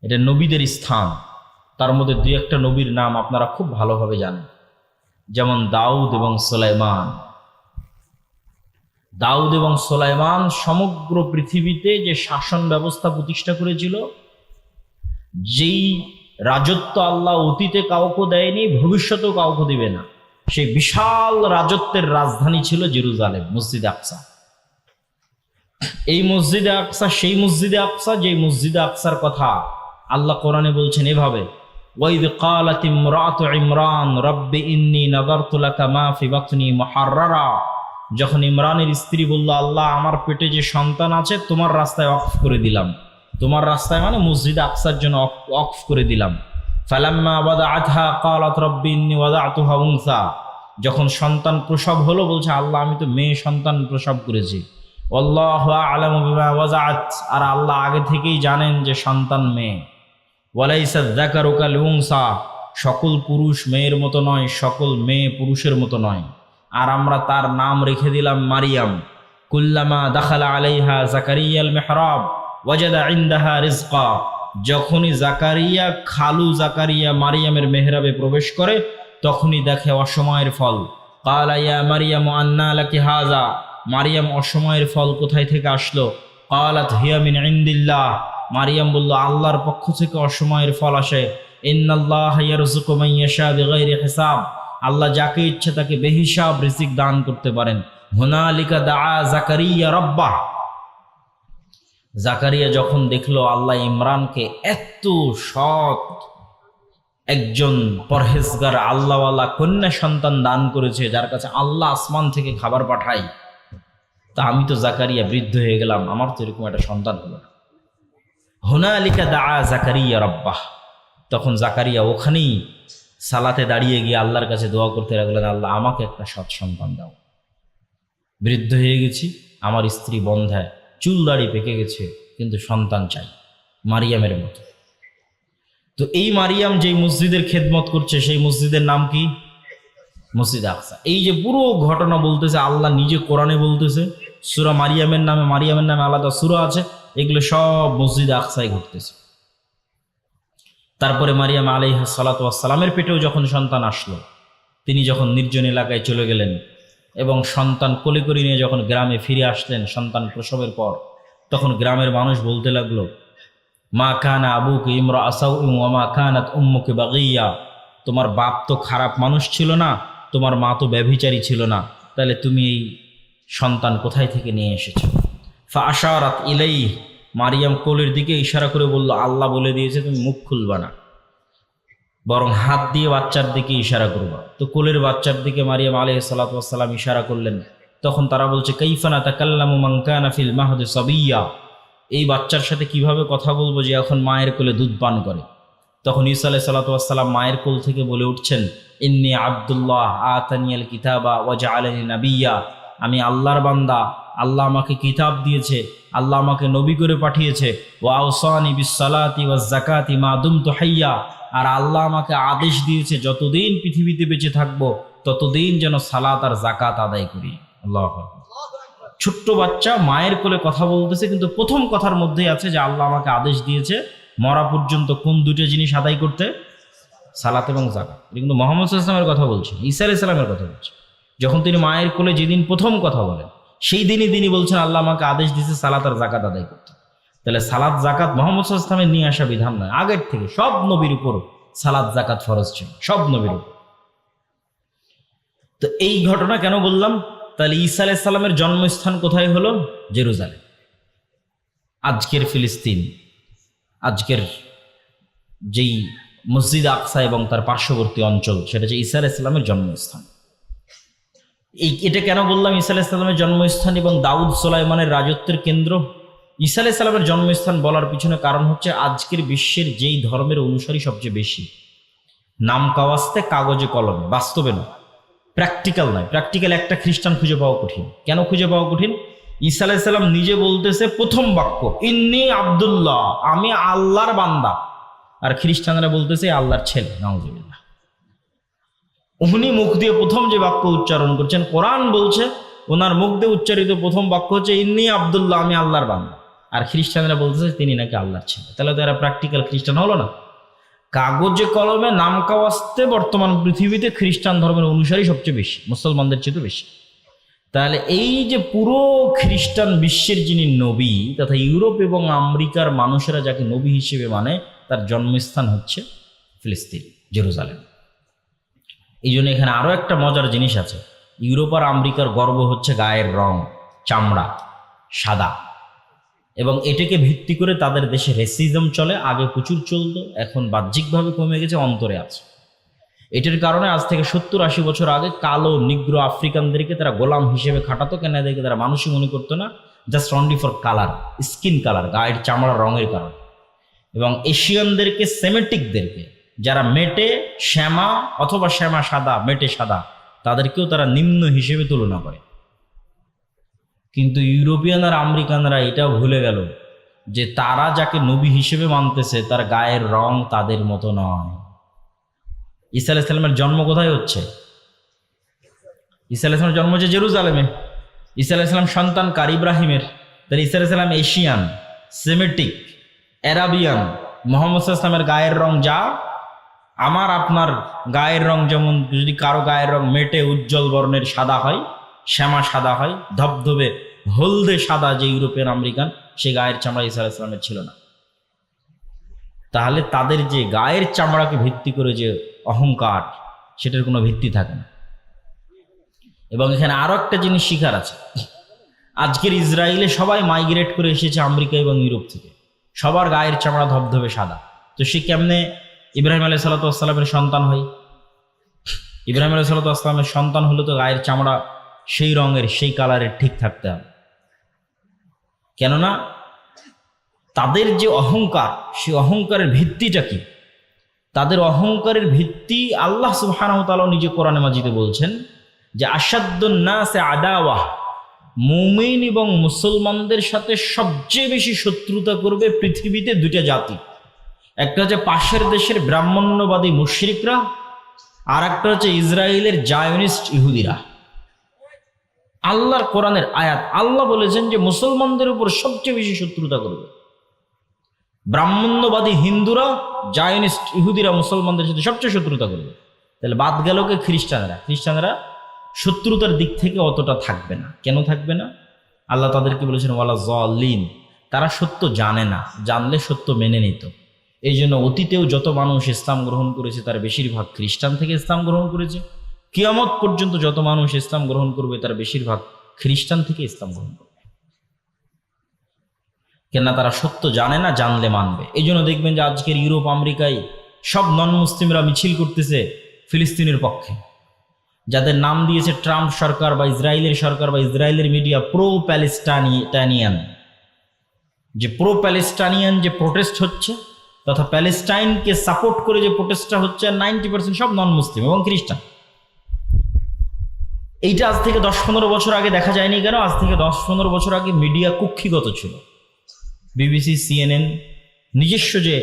এটা নবীদের স্থান। তার মধ্যে দুই একটা নবীর নাম আপনারা খুব ভালোভাবে জানেন, যেমন দাউদ এবং সুলাইমান। দাউদ এবং সুলাইমান সমগ্র পৃথিবীতে যে শাসন ব্যবস্থা প্রতিষ্ঠা করেছিল, যেই রাজত্ব আল্লাহ অতীতে কাউকে দেয়নি, ভবিষ্যতেও কাউকে দিবে না, সেই বিশাল রাজত্বের রাজধানী ছিল জেরুজালেম, মসজিদে আকসা। এই মসজিদে আকসা সেই মসজিদে আকসা, যে মসজিদে আকসার কথা আল্লাহ কোরআনে বলছেন এভাবে, ওয়াইদ ক্বালাত ইমরাতু ইমরান রব্বি ইন্নী নাযারতু লাকা মা ফি বাতনি মুহাররারা। যখন ইমরানের স্ত্রী বলল, আল্লাহ আমার পেটে যে সন্তান আছে তোমার রাস্তায় ওয়াকফ করে দিলাম, তোমার রাস্তায় মানে মসজিদে আকসার জন্য ওয়াকফ করে দিলাম। ফালাম্মা ওয়াদাআতহা ক্বালাত রব্বি ইন্নী ওয়াদাতুহা উনসা। যখন সন্তান প্রসব হলো, বলছে আল্লাহ আমি তো মেয়ে সন্তান প্রসব করেছি। আল্লাহু আ'লামু বিমা ওয়াজাআত, আর আল্লাহ আগে থেকেই জানেন যে সন্তান মেয়ে। ওয়ালাইসা যাকারু কাল উনসা, সকল পুরুষ মেয়ের মতো নয়, সকল মেয়ে পুরুষের মতো নয়। আর আমরা তার নাম রেখে দিলাম মারিয়াম। কুল্লামা দাখালা আলাইহা জাকারিয়াল মিহরাব ওয়াজাদা ইনদাহা রিজকা। যখনই জাকারিয়া, খালু জাকারিয়া মারিয়ামের মেহরাবে প্রবেশ করে, তখনই দেখে অসময়ের ফল। ক্বালা ইয়া মারিয়াম আন্না লাকি হাযা। মারিয়াম, অসময়ের ফল কোথায় থেকে আসলো? ক্বালাত হিয়া মিন ইনদিল্লাহ। মারিয়াম বলল, আল্লাহর পক্ষ থেকে অসময়ের ফল আসে। ইন্নাল্লাহা ইয়ারযুকু মান ইয়াশা বিগাইরি হিসাব। আল্লাহ যাকে ইচ্ছে তাকে বেহিসাব রিজিক দান করতে পারেন। হুনালিকা দাআ জাকারিয়া রাব্বাহ। জাকারিয়া যখন দেখলো আল্লাহ ইমরানকে এত সৎ একজন পরহেজগার আল্লাহওয়ালা কন্যা সন্তান দান করেছে, যার কাছে আল্লাহ আসমান থেকে খাবার পাঠায়, তা আমি তো জাকারিয়া বৃদ্ধ হয়ে গেলাম, আমার তো এরকম একটা সন্তান হলো না। হুনালিকা দাআ জাকারিয়া রাব্বাহ। তখন জাকারিয়া ওখানেই সালাতে দাঁড়িয়ে গিয়ে আল্লাহর কাছে দোয়া করতে লাগলেন, আল্লাহ আমাকে একটা সৎ সন্তান দাও। বৃদ্ধ হয়ে গেছি, আমার স্ত্রী বন্ধ্যায়, চুল দাড়ি পেকে গেছে, কিন্তু সন্তান চাই, মারিয়ামের মতো। তো এই মারিয়াম যেই মসজিদের খেদমত করছে, সেই মসজিদের নাম কি? মসজিদে আকসা। এই যে পুরো ঘটনা বলতেছে আল্লাহ নিজে কোরআনে বলতেছে, সূরা মারিয়ামের নামে আলাদা সূরা আছে, এগুলো সব মসজিদে আকসায় ঘটতেছে। তারপরে মারিয়াম আলাইহিস সালাতু ওয়াস সালামের পেটেও যখন সন্তান আসলো, তিনি যখন নির্জন এলাকায় চলে গেলেন এবং সন্তান কোলে করে নিয়ে যখন গ্রামে ফিরে আসলেন সন্তান প্রসবের পর, তখন গ্রামের মানুষ বলতে লাগলো, মা কানা আবুকা ইমরাআ সাউইন ওয়া মা কানাত উম্মুকা বাগিয়া। তোমার বাপ তো খারাপ মানুষ ছিল না, তোমার মা তো ব্যভিচারী ছিল না, তাহলে তুমি এই সন্তান কোথায় থেকে নিয়ে এসেছে। ফাআশারাত ইলাইহি, মারিয়াম কোলের দিকে ইশারা করে বলল, আল্লাহ বলে দিয়েছে তুমি মুখ খুলবা না, বরং হাত দিয়ে বাচ্চার দিকে ইশারা করবা। তো কোলের বাচ্চার দিকে মারিয়াম আলাইহিস সালাতু ওয়াস সালাম ইশারা করলেন। তখন তারা বলছে, কাইফা নাতাকাল্লামু মান কানা ফিল মাহদি সাবিয়্যা, এই বাচ্চার সাথে কিভাবে কথা বলবো যে এখন মায়ের কোলে দুধ পান করে। তখন ঈসা আলাইহিস সালাতু ওয়াস সালাম মায়ের কোল থেকে বলে উঠছেন, ইন্নী আব্দুল্লাহ আতানিয়াল কিতাবা ওয়া জাআলানি নাবিয়্যা, আমি আল্লাহর বান্দা, আল্লাহ আমাকে কিতাব দিয়েছে, আল্লাহ আমাকে নবী করে পাঠিয়েছে। ওয়া আওসানি বিস সালাতি ওয়াজ যাকাতি মা দুমতু হাইয়্যা, আর আল্লাহ আমাকে আদেশ দিয়েছে যতদিন পৃথিবীতে বেঁচে থাকবো ততদিন যেন সালাত আর যাকাত আদায় করি। আল্লাহু আকবার। ছোট্ট বাচ্চা মায়ের কোলে কথা বলতেছে, কিন্তু প্রথম কথার মধ্যেই আছে যে আল্লাহ আমাকে আদেশ দিয়েছে মরা পর্যন্ত কোন দুটো জিনিস আদায় করতে, সালাত এবং যাকাত। এটা কিন্তু মুহাম্মদ সাল্লাল্লাহু আলাইহি ওয়াসাল্লামের কথা বলছেন, ঈসা আলাইহিস সালামের কথা বলছেন। যখন তিনি মায়ের কোলে যেদিন প্রথম কথা বলেন সেই দিনই তিনি বলছেন আল্লাহ আমাকে আদেশ দিয়েছে সালাত আর যাকাত আদায় করতে। তাহলে সালাত যাকাত মুহাম্মদ সাল্লাল্লাহু আলাইহি ওয়াসাল্লামের নিয়ে আসা বিধান নয়, আগের থেকে সব নবীর উপর সালাত যাকাত ফরজ ছিল, সব নবীর উপর। তো এই ঘটনা কেন বললাম? তাহলে ঈসা আলাইহিস সালামের জন্মস্থান কোথায় হলো? জেরুজালেম, আজকের ফিলিস্তিন, আজকের যেই মসজিদ আকসা এবং তার পার্শ্ববর্তী অঞ্চল, সেটা হচ্ছে ঈসা আলাইহিস সালামের জন্মস্থান। এটা কেন বললাম ঈসা আলাইহিস সালামের জন্মস্থান এবং দাউদ সুলাইমানের রাজত্বের কেন্দ্র? ঈসা আলাইহিস সালামের জন্মস্থান বলার পিছনে কারণ হচ্ছে আজকের বিশ্বের যেই ধর্মের অনুসারী সবচেয়ে বেশি, নাম কাওয়াস্তে কাগজে কলমে, বাস্তবে নয়, প্র্যাকটিক্যাল নয়। প্র্যাকটিক্যাল একটা খ্রিস্টান খুঁজে পাওয়া কঠিন। কেন খুঁজে পাওয়া কঠিন? ঈসা আলাইহিস সালাম নিজে বলতেছে প্রথম বাক্য, ইন্নী আব্দুল্লাহ, আমি আল্লাহর বান্দা, আর খ্রিস্টানরা বলতেছে আল্লাহর ছেলে। নাউজুবিল্লাহ। উনি মুখ দিয়ে প্রথম যে বাক্য উচ্চারণ করছেন, কোরআন বলছে ওনার মুখ দিয়ে উচ্চারিত প্রথম বাক্য হচ্ছে ইন্নী আব্দুল্লাহ, আমি আল্লাহর বান্দা, আর খ্রিস্টানরা বলতেছে তিনি নাকি আল্লাহর ছেলে। তাহলে তো এরা প্র্যাকটিক্যাল খ্রিস্টান হলো না? কাগজে কলমে নাম কাওয়াস্তে বর্তমান পৃথিবীতে খ্রিস্টান ধর্মের অনুসারী সবচেয়ে বেশি, মুসলমানদের চেয়ে বেশি। তাহলে এই যে পুরো খ্রিস্টান বিশ্বের যিনি নবী, তথা ইউরোপ এবং আমেরিকার মানুষেরা যাকে নবী হিসেবে মানে, তার জন্মস্থান হচ্ছে ফিলিস্তিন, জেরুজালেম। এই জন্য এখানে আরো একটা মজার জিনিস আছে। ইউরোপ আর আমেরিকার গর্ব হচ্ছে গায়ের রং, চামড়া সাদা, এবং এটাকে ভিত্তি করে তাদের দেশে রেসিজম চলে। আগে প্রচুর চলতো, এখন বাহ্যিকভাবে কমে গেছে, অন্তরে আছে। এটার কারণে আজ থেকে 70-80 বছর আগে কালো নিগ্রো আফ্রিকানদেরকে তারা গোলাম হিসেবে খাটাতো। কেন? এদেরকে তারা মানুষই মনে করতো না, just only for colour, skin colour, গায়ের চামড়ার রঙের কারণে। এবং এশিয়ানদেরকে, সেমেটিকদেরকে, যারা মেটে শ্যামা অথবা শ্যামা সাদা, মেটে সাদা, তাদেরকেও তারা নিম্ন হিসেবে তুলনা করে। কিন্তু ইউরোপিয়ান আর আমেরিকানরা এটাও ভুলে গেল যে তারা যাকে নবী হিসেবে মানতেছে তার গায়ের রং তাদের মতো নয়। ঈসা আলাইহিস সালামের জন্ম কোথায় হচ্ছে? ঈসা আলাইহিস সালামের জন্ম হচ্ছে জেরুজালেমে। ঈসা আলাইহিস সালাম সন্তান কার? ইব্রাহিমের। তাহলে ঈসা আলাইহিস সালাম এশিয়ান, সেমেটিক, অ্যারাবিয়ান। মুহাম্মদ সাল্লাল্লাহু আলাইহি ওয়াসাল্লামের গায়ের রং যা, আমার আপনার গায়ের রং যেমন, যদি কারো গায়ের রং মেটে উজ্জ্বল বর্ণের সাদা হয়, শ্যামা সাদা হয়, ধবধবে হলদে সাদা যে ইউরোপিয়ান আমেরিকান, সে গায়ের চামড়া ঈসা আলাইহিস সালামের ছিল না। তাহলে তাদের যে গায়ের চামড়াকে ভিত্তি করে যে অহংকার, সেটার কোনো ভিত্তি থাকে না। এবং এখানে আরো একটা জিনিস শিখার আছে। আজকের ইসরায়েলে সবাই মাইগ্রেট করে এসেছে আমেরিকা এবং ইউরোপ থেকে, সবার গায়ের চামড়া ধবধবে সাদা। তো সে কেমনে ইব্রাহিম আলাইহিস সালাতু ওয়াস সালামের সন্তান হয়? ইব্রাহিম আলাইহিস সালাতু ওয়াস সালামের সন্তান হলে তো গায়ের চামড়া সেই রঙের, সেই কালারের ঠিক থাকতে হবে। কেননা তাদের যে অহংকার, সেই অহংকারের ভিত্তিটা কি? তাদের অহংকারের ভিত্তি আল্লাহ সুবহানাহু ওয়া তাআলা নিজে কোরআনে মাজিদে বলছেন যে আশাদ্দুন নাসে আদাওয়া, মুমিন এবং মুসলমানদের সাথে সবচেয়ে বেশি শত্রুতা করবে পৃথিবীতে দুইটা জাতি। একটা হচ্ছে পাশের দেশের ব্রাহ্মণ্যবাদী মুশরিকরা, আর একটা হচ্ছে ইসরায়েলের জায়নিস্ট ইহুদিরা। আল্লাহর কোরআনের আয়াত, আল্লাহ বলেছেন যে মুসলমানদের উপর সবচেয়ে বেশি শত্রুতা করবে ব্রাহ্মণ্যবাদী হিন্দুরা, জায়নিস্ট ইহুদিরা মুসলমানদের সাথে সবচেয়ে শত্রুতা করবে। তাহলে বাদ গেল কে? খ্রিস্টানরা শত্রুতার দিক থেকে অতটা থাকবে না। কেন থাকবে না? আল্লাহ তাদেরকে বলেছেন ওয়ালা যালিন, তারা সত্য জানে না, জানলে সত্য মেনে নিত। এই জন্য অতীতেও যত মানুষ ইসলাম গ্রহণ করেছে তার বেশিরভাগ খ্রিস্টান থেকে ইসলাম গ্রহণ করেছে। কিয়ামত পর্যন্ত যত মানুষ ইসলাম গ্রহণ করবে তার বেশিরভাগ খ্রিস্টান থেকে ইসলাম গ্রহণ করবে। কেননা তারা সত্য জানে না, জানলে মানবে। এই জন্য দেখবেন যে আজকের ইউরোপ আমেরিকায় সব নন মুসলিমরা মিছিল করতেছে ফিলিস্তিনের পক্ষে, যাদের নাম দিয়েছে ট্রাম্প সরকার বা ইসরায়েলের সরকার বা ইসরায়েলের মিডিয়া প্রো প্যালেস্টাইনিয়ান। যে প্রো প্যালেস্টাইনিয়ান যে প্রোটেস্ট হচ্ছে তথা প্যালেস্টাইনকে সাপোর্ট করে যে প্রোটেস্টটা হচ্ছে, 90% সব নন মুসলিম এবং খ্রিস্টান। এইটা আজ থেকে 10-15 বছর আগে দেখা যায়নি কেন? আজ থেকে 10-15 বছর আগে মিডিয়া কুক্ষিগত ছিল। বিবিসি, CNN নিজস্ব যে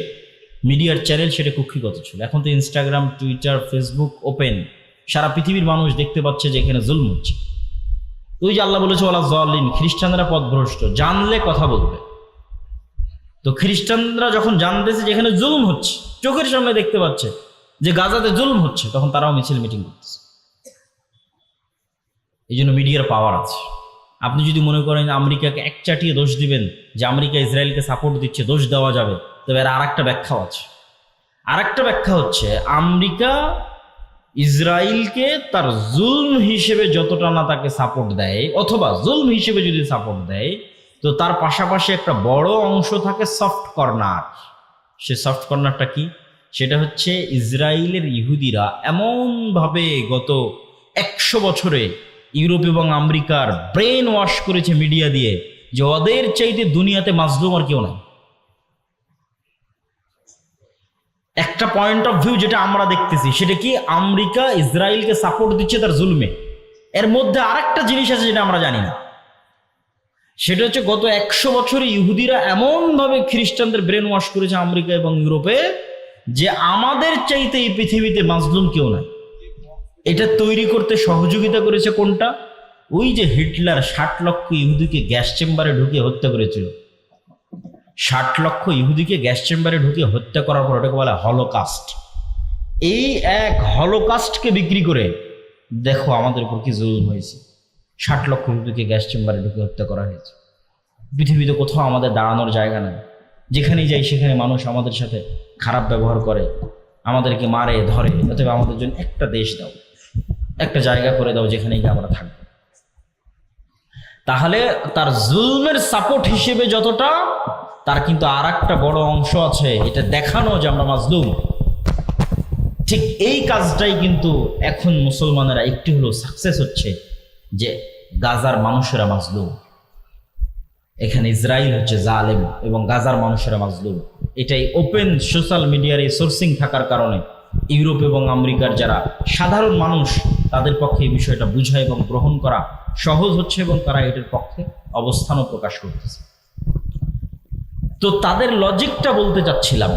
মিডিয়ার চ্যানেল সেটা কুক্ষিগত ছিল। এখন তো ইনস্টাগ্রাম, টুইটার, ফেসবুক ওপেন, সারা পৃথিবীর মানুষ দেখতে পাচ্ছে যে এখানে জুলম হচ্ছে। ওই যে আল্লাহ বলেছে ওয়ালা যালিন, খ্রিস্টানরা পথভ্রষ্ট, জানলে কথা বলবে। তো খ্রিস্টানরা যখন জানতেছে যে এখানে জুলম হচ্ছে, চোখের সামনে দেখতে পাচ্ছে যে গাজাতে জুলম হচ্ছে, তখন তারাও মিছিল মিটিং করতেছে। এই জন্য মিডিয়ার পাওয়ার আছে। আপনি যদি মনে করেন আমেরিকাকে একচাটিয়ে দোষ দিবেন যে আমেরিকা ইসরায়েলকে সাপোর্ট দিচ্ছে, দোষ দেওয়া যাবে, তবে এর আর একটা ব্যাখ্যাও আছে। আর একটা ব্যাখ্যা হচ্ছে আমেরিকা ইসরায়েলকে তার জুলম হিসেবে যতটা না তাকে সাপোর্ট দেয়, অথবা জুলম হিসেবে যদি সাপোর্ট দেয়, তো তার পাশাপাশি একটা বড় অংশ থাকে সফট কর্নার। সে সফট কর্নারটা কি? সেটা হচ্ছে ইসরায়েলের ইহুদিরা এমনভাবে গত 100 বছরে ইউরোপ এবং আমেরিকার ব্রেন ওয়াশ করেছে মিডিয়া দিয়ে যে ওদের চাইতে দুনিয়াতে মাজলুম আর কেউ নাই। একটা পয়েন্ট অফ ভিউ যেটা আমরা দেখতেছি সেটা কি, আমেরিকা ইসরায়েলকে সাপোর্ট দিচ্ছে তার জুলমে। এর মধ্যে আরেকটা জিনিস আছে যেটা আমরা জানি না, সেটা হচ্ছে গত 100 বছরে ইহুদিরা এমনভাবে খ্রিস্টানদের ব্রেন ওয়াশ করেছে আমেরিকা এবং ইউরোপে যে আমাদের চাইতে এই পৃথিবীতে মাজলুম কেউ নাই। এটা তৈরি করতে সহযোগিতা করেছে কোনটা? ওই যে হিটলার 60 লক্ষ ইহুদিকে গ্যাস চেম্বারে ঢুকিয়ে হত্যা করেছিল। 60 লক্ষ ইহুদিকে গ্যাস চেম্বারে ঢুকিয়ে হত্যা করার পর ওটাকে বলা হলোকাস্ট। এই এক হলোকাস্টকে বিক্রি করে দেখো আমাদের উপর কি জুলুম হয়েছে। 60 লক্ষ ইহুদিকে গ্যাস চেম্বারে ঢুকিয়ে হত্যা করা হয়েছে। পৃথিবীতে কোথাও আমাদের দাঁড়ানোর জায়গা নেই। যেখানেই যাই সেখানে মানুষ আমাদের সাথে খারাপ ব্যবহার করে, আমাদেরকে মারে ধরে। অতএব আমাদের জন্য একটা দেশ দাও, একটা জায়গা করে দাও যেখানে গিয়ে আমরা থাকবো। তাহলে তার জুলমের সাপোর্ট হিসেবে যতটা, তার কিন্তু আর একটা বড় অংশ আছে এটা দেখানো যে আমরা মাজলুম। ঠিক এই কাজটাই কিন্তু এখন মুসলমানেরা একটু হলেও সাকসেস হচ্ছে, যে গাজার মানুষেরা মাজলুম, এখানে ইসরায়েল হচ্ছে জালেম এবং গাজার মানুষেরা মাজলুম। এটাই ওপেন সোশ্যাল মিডিয়ার এই সোর্সিং থাকার কারণে ইউরোপ এবং আমেরিকার যারা সাধারণ মানুষ তাদের পক্ষে এই বিষয়টা বোঝা এবং গ্রহণ করা সহজ হচ্ছে এবং তারা এটার পক্ষে অবস্থানও প্রকাশ করতেছে। তো তাদের লজিকটা বলতে চাচ্ছিলাম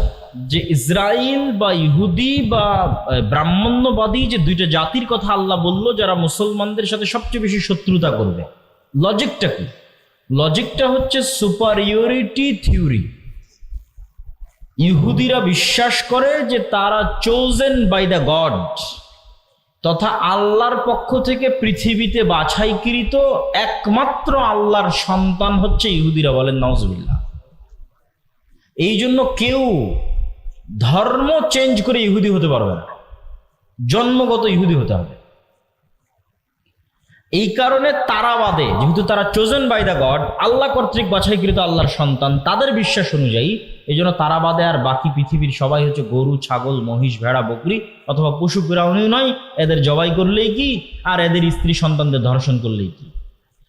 যে ইসরায়েল বা ইহুদি বা ব্রাহ্মণ্যবাদী যে দুইটা জাতির কথা আল্লাহ বলল যারা মুসলমানদের সাথে সবচেয়ে বেশি শত্রুতা করবে, লজিকটা কি? লজিকটা হচ্ছে সুপারিয়রিটি থিওরি। ইহুদিরা বিশ্বাস করে যে তারা চোজেন বাই দ্য গড, তথা আল্লাহর পক্ষ থেকে পৃথিবীতে বাছাইকৃত একমাত্র আল্লাহর সন্তান হচ্ছে ইহুদিরা। বলেন নাউজুবিল্লাহ। এই জন্য কেউ ধর্ম চেঞ্জ করে ইহুদি হতে পারবে না, জন্মগত ইহুদি হতে হবে। এই কারণে তারাবাদে, যেহেতু তারা চোজেন বাই দ্য গড, আল্লাহ কর্তৃক বাছাইকৃত আল্লাহর সন্তান, তাদের বিশ্বাস অনুযায়ী এই জন্য তারাবাদে আর বাকি পৃথিবীর সবাই হচ্ছে গরু, ছাগল, মহিষ, ভেড়া, বকরি অথবা পশু প্রাণী নয়। এদের জবাই করলেই কি, আর এদের স্ত্রী সন্তানদের ধর্ষণ করলেই কি।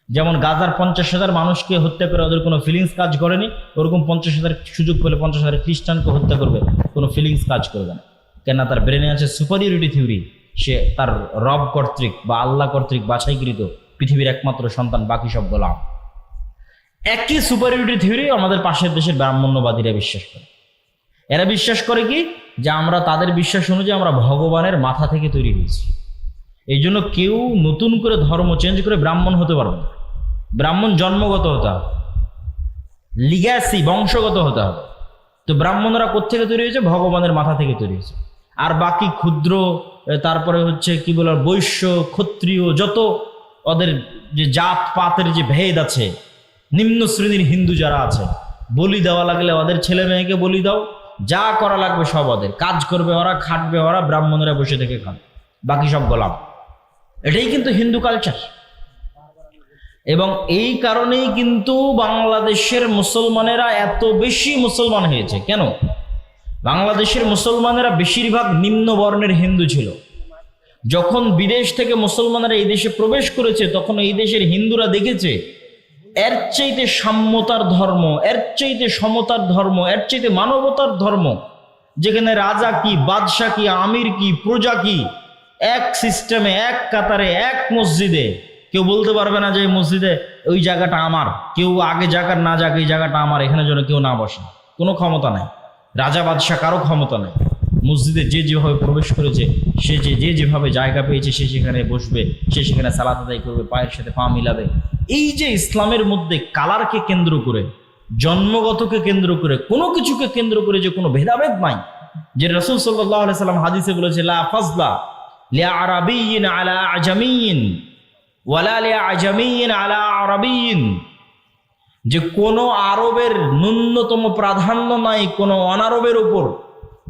যেমন গাজার 50,000 মানুষকে হত্যা করে ওদের কোনো ফিলিংস কাজ করেনি, ওরকম 50,000 সুযোগ পেলে 50,000 খ্রিস্টানকে হত্যা করবে, কোনো ফিলিংস কাজ করবে না। কেননা তার ব্রেনে আছে সুপারিয়রিটি থিওরি। সে তার রব কর্তৃক বা আল্লাহ কর্তৃক বাছাইকৃত পৃথিবীর একমাত্র সন্তান, বাকি সব গোলাম। একই সুপারিয়রিটি থিওরি আমাদের পাশের দেশের ব্রাহ্মণ্যবাদীরা বিশ্বাস করে। এরা বিশ্বাস করে কি, যে আমরা তাদের বিশ্বাস অনুযায়ী আমরা ভগবানের মাথা থেকে তৈরি হয়েছি। এই জন্য কেউ নতুন করে ধর্ম চেঞ্জ করে ব্রাহ্মণ হতে পারবে না। ব্রাহ্মণ জন্মগত হতে হবে, লিগ্যাসি বংশগত হতে হবে। তো ব্রাহ্মণরা কোত্থেকে তৈরি হয়েছে? ভগবানের মাথা থেকে তৈরি হয়েছে। আর বাকি ক্ষুদ্র, তারপরে হচ্ছে কি বলে বৈশ্য, ক্ষত্রিয়, যত ওদের যে জাত পাতের যে ভেদ আছে, নিম্ন শ্রেণীর হিন্দু যারা আছে, বলি দেওয়া লাগলে ওদের ছেলে মেয়েকে বলি দাও, যা করা লাগবে সব ওদের, কাজ করবে ওরা, খাটবে ওরা, ব্রাহ্মণেরা বসে থেকে খান, বাকি সব গোলাম। এটাই কিন্তু হিন্দু কালচার। এবং এই কারণেই কিন্তু বাংলাদেশের মুসলমানেরা এত বেশি মুসলমান হয়েছে। কেন? বাংলাদেশের মুসলমানেরা বেশিরভাগ নিম্ন বর্ণের হিন্দু ছিল। যখন বিদেশ থেকে মুসলমানেরা এই দেশে প্রবেশ করেছে, তখন এই দেশের হিন্দুরা দেখেছে এর চাইতে সাম্যতার ধর্ম, এর চাইতে সমতার ধর্ম, এর চাইতে মানবতার ধর্ম, যেখানে রাজা কি, বাদশাহ কি, আমির কি, প্রজা কি, এক সিস্টেমে, এক কাতারে, এক মসজিদে, কেউ বলতে পারবে না যে এই মসজিদে ওই জায়গাটা আমার, কেউ আগে জায়গার না যাক, এই জায়গাটা আমার, এখানে যেন কেউ না বসে। কোনো ক্ষমতা নাই, রাজা বাদশাহ কারো ক্ষমতা নাই। মসজিদে যে যেভাবে প্রবেশ করেছে, সে যে যেভাবে জায়গা পেয়েছে, সে সেখানে বসবে, সে সেখানে সালাত আদায় করবে, পায়ের সাথে পা মিলাবে। এই যে ইসলামের মধ্যে কালারকে কেন্দ্র করে, জন্মগতকে কেন্দ্র করে, কোনো কিছুকে কেন্দ্র করে যে কোনো ভেদাভেদ নাই, যে রাসূল সাল্লাল্লাহু আলাইহি সাল্লাম হাদিসে বলেছে লা ফাজলা লি আরাবিয়্যিন আলা আজামিয়্যিন ওয়ালা লি আজামিয়্যিন আলা আরাবিয়্যিন, যে কোনো আরবের ন্যূনতম প্রাধান্য নাই কোনো অনারবের উপর,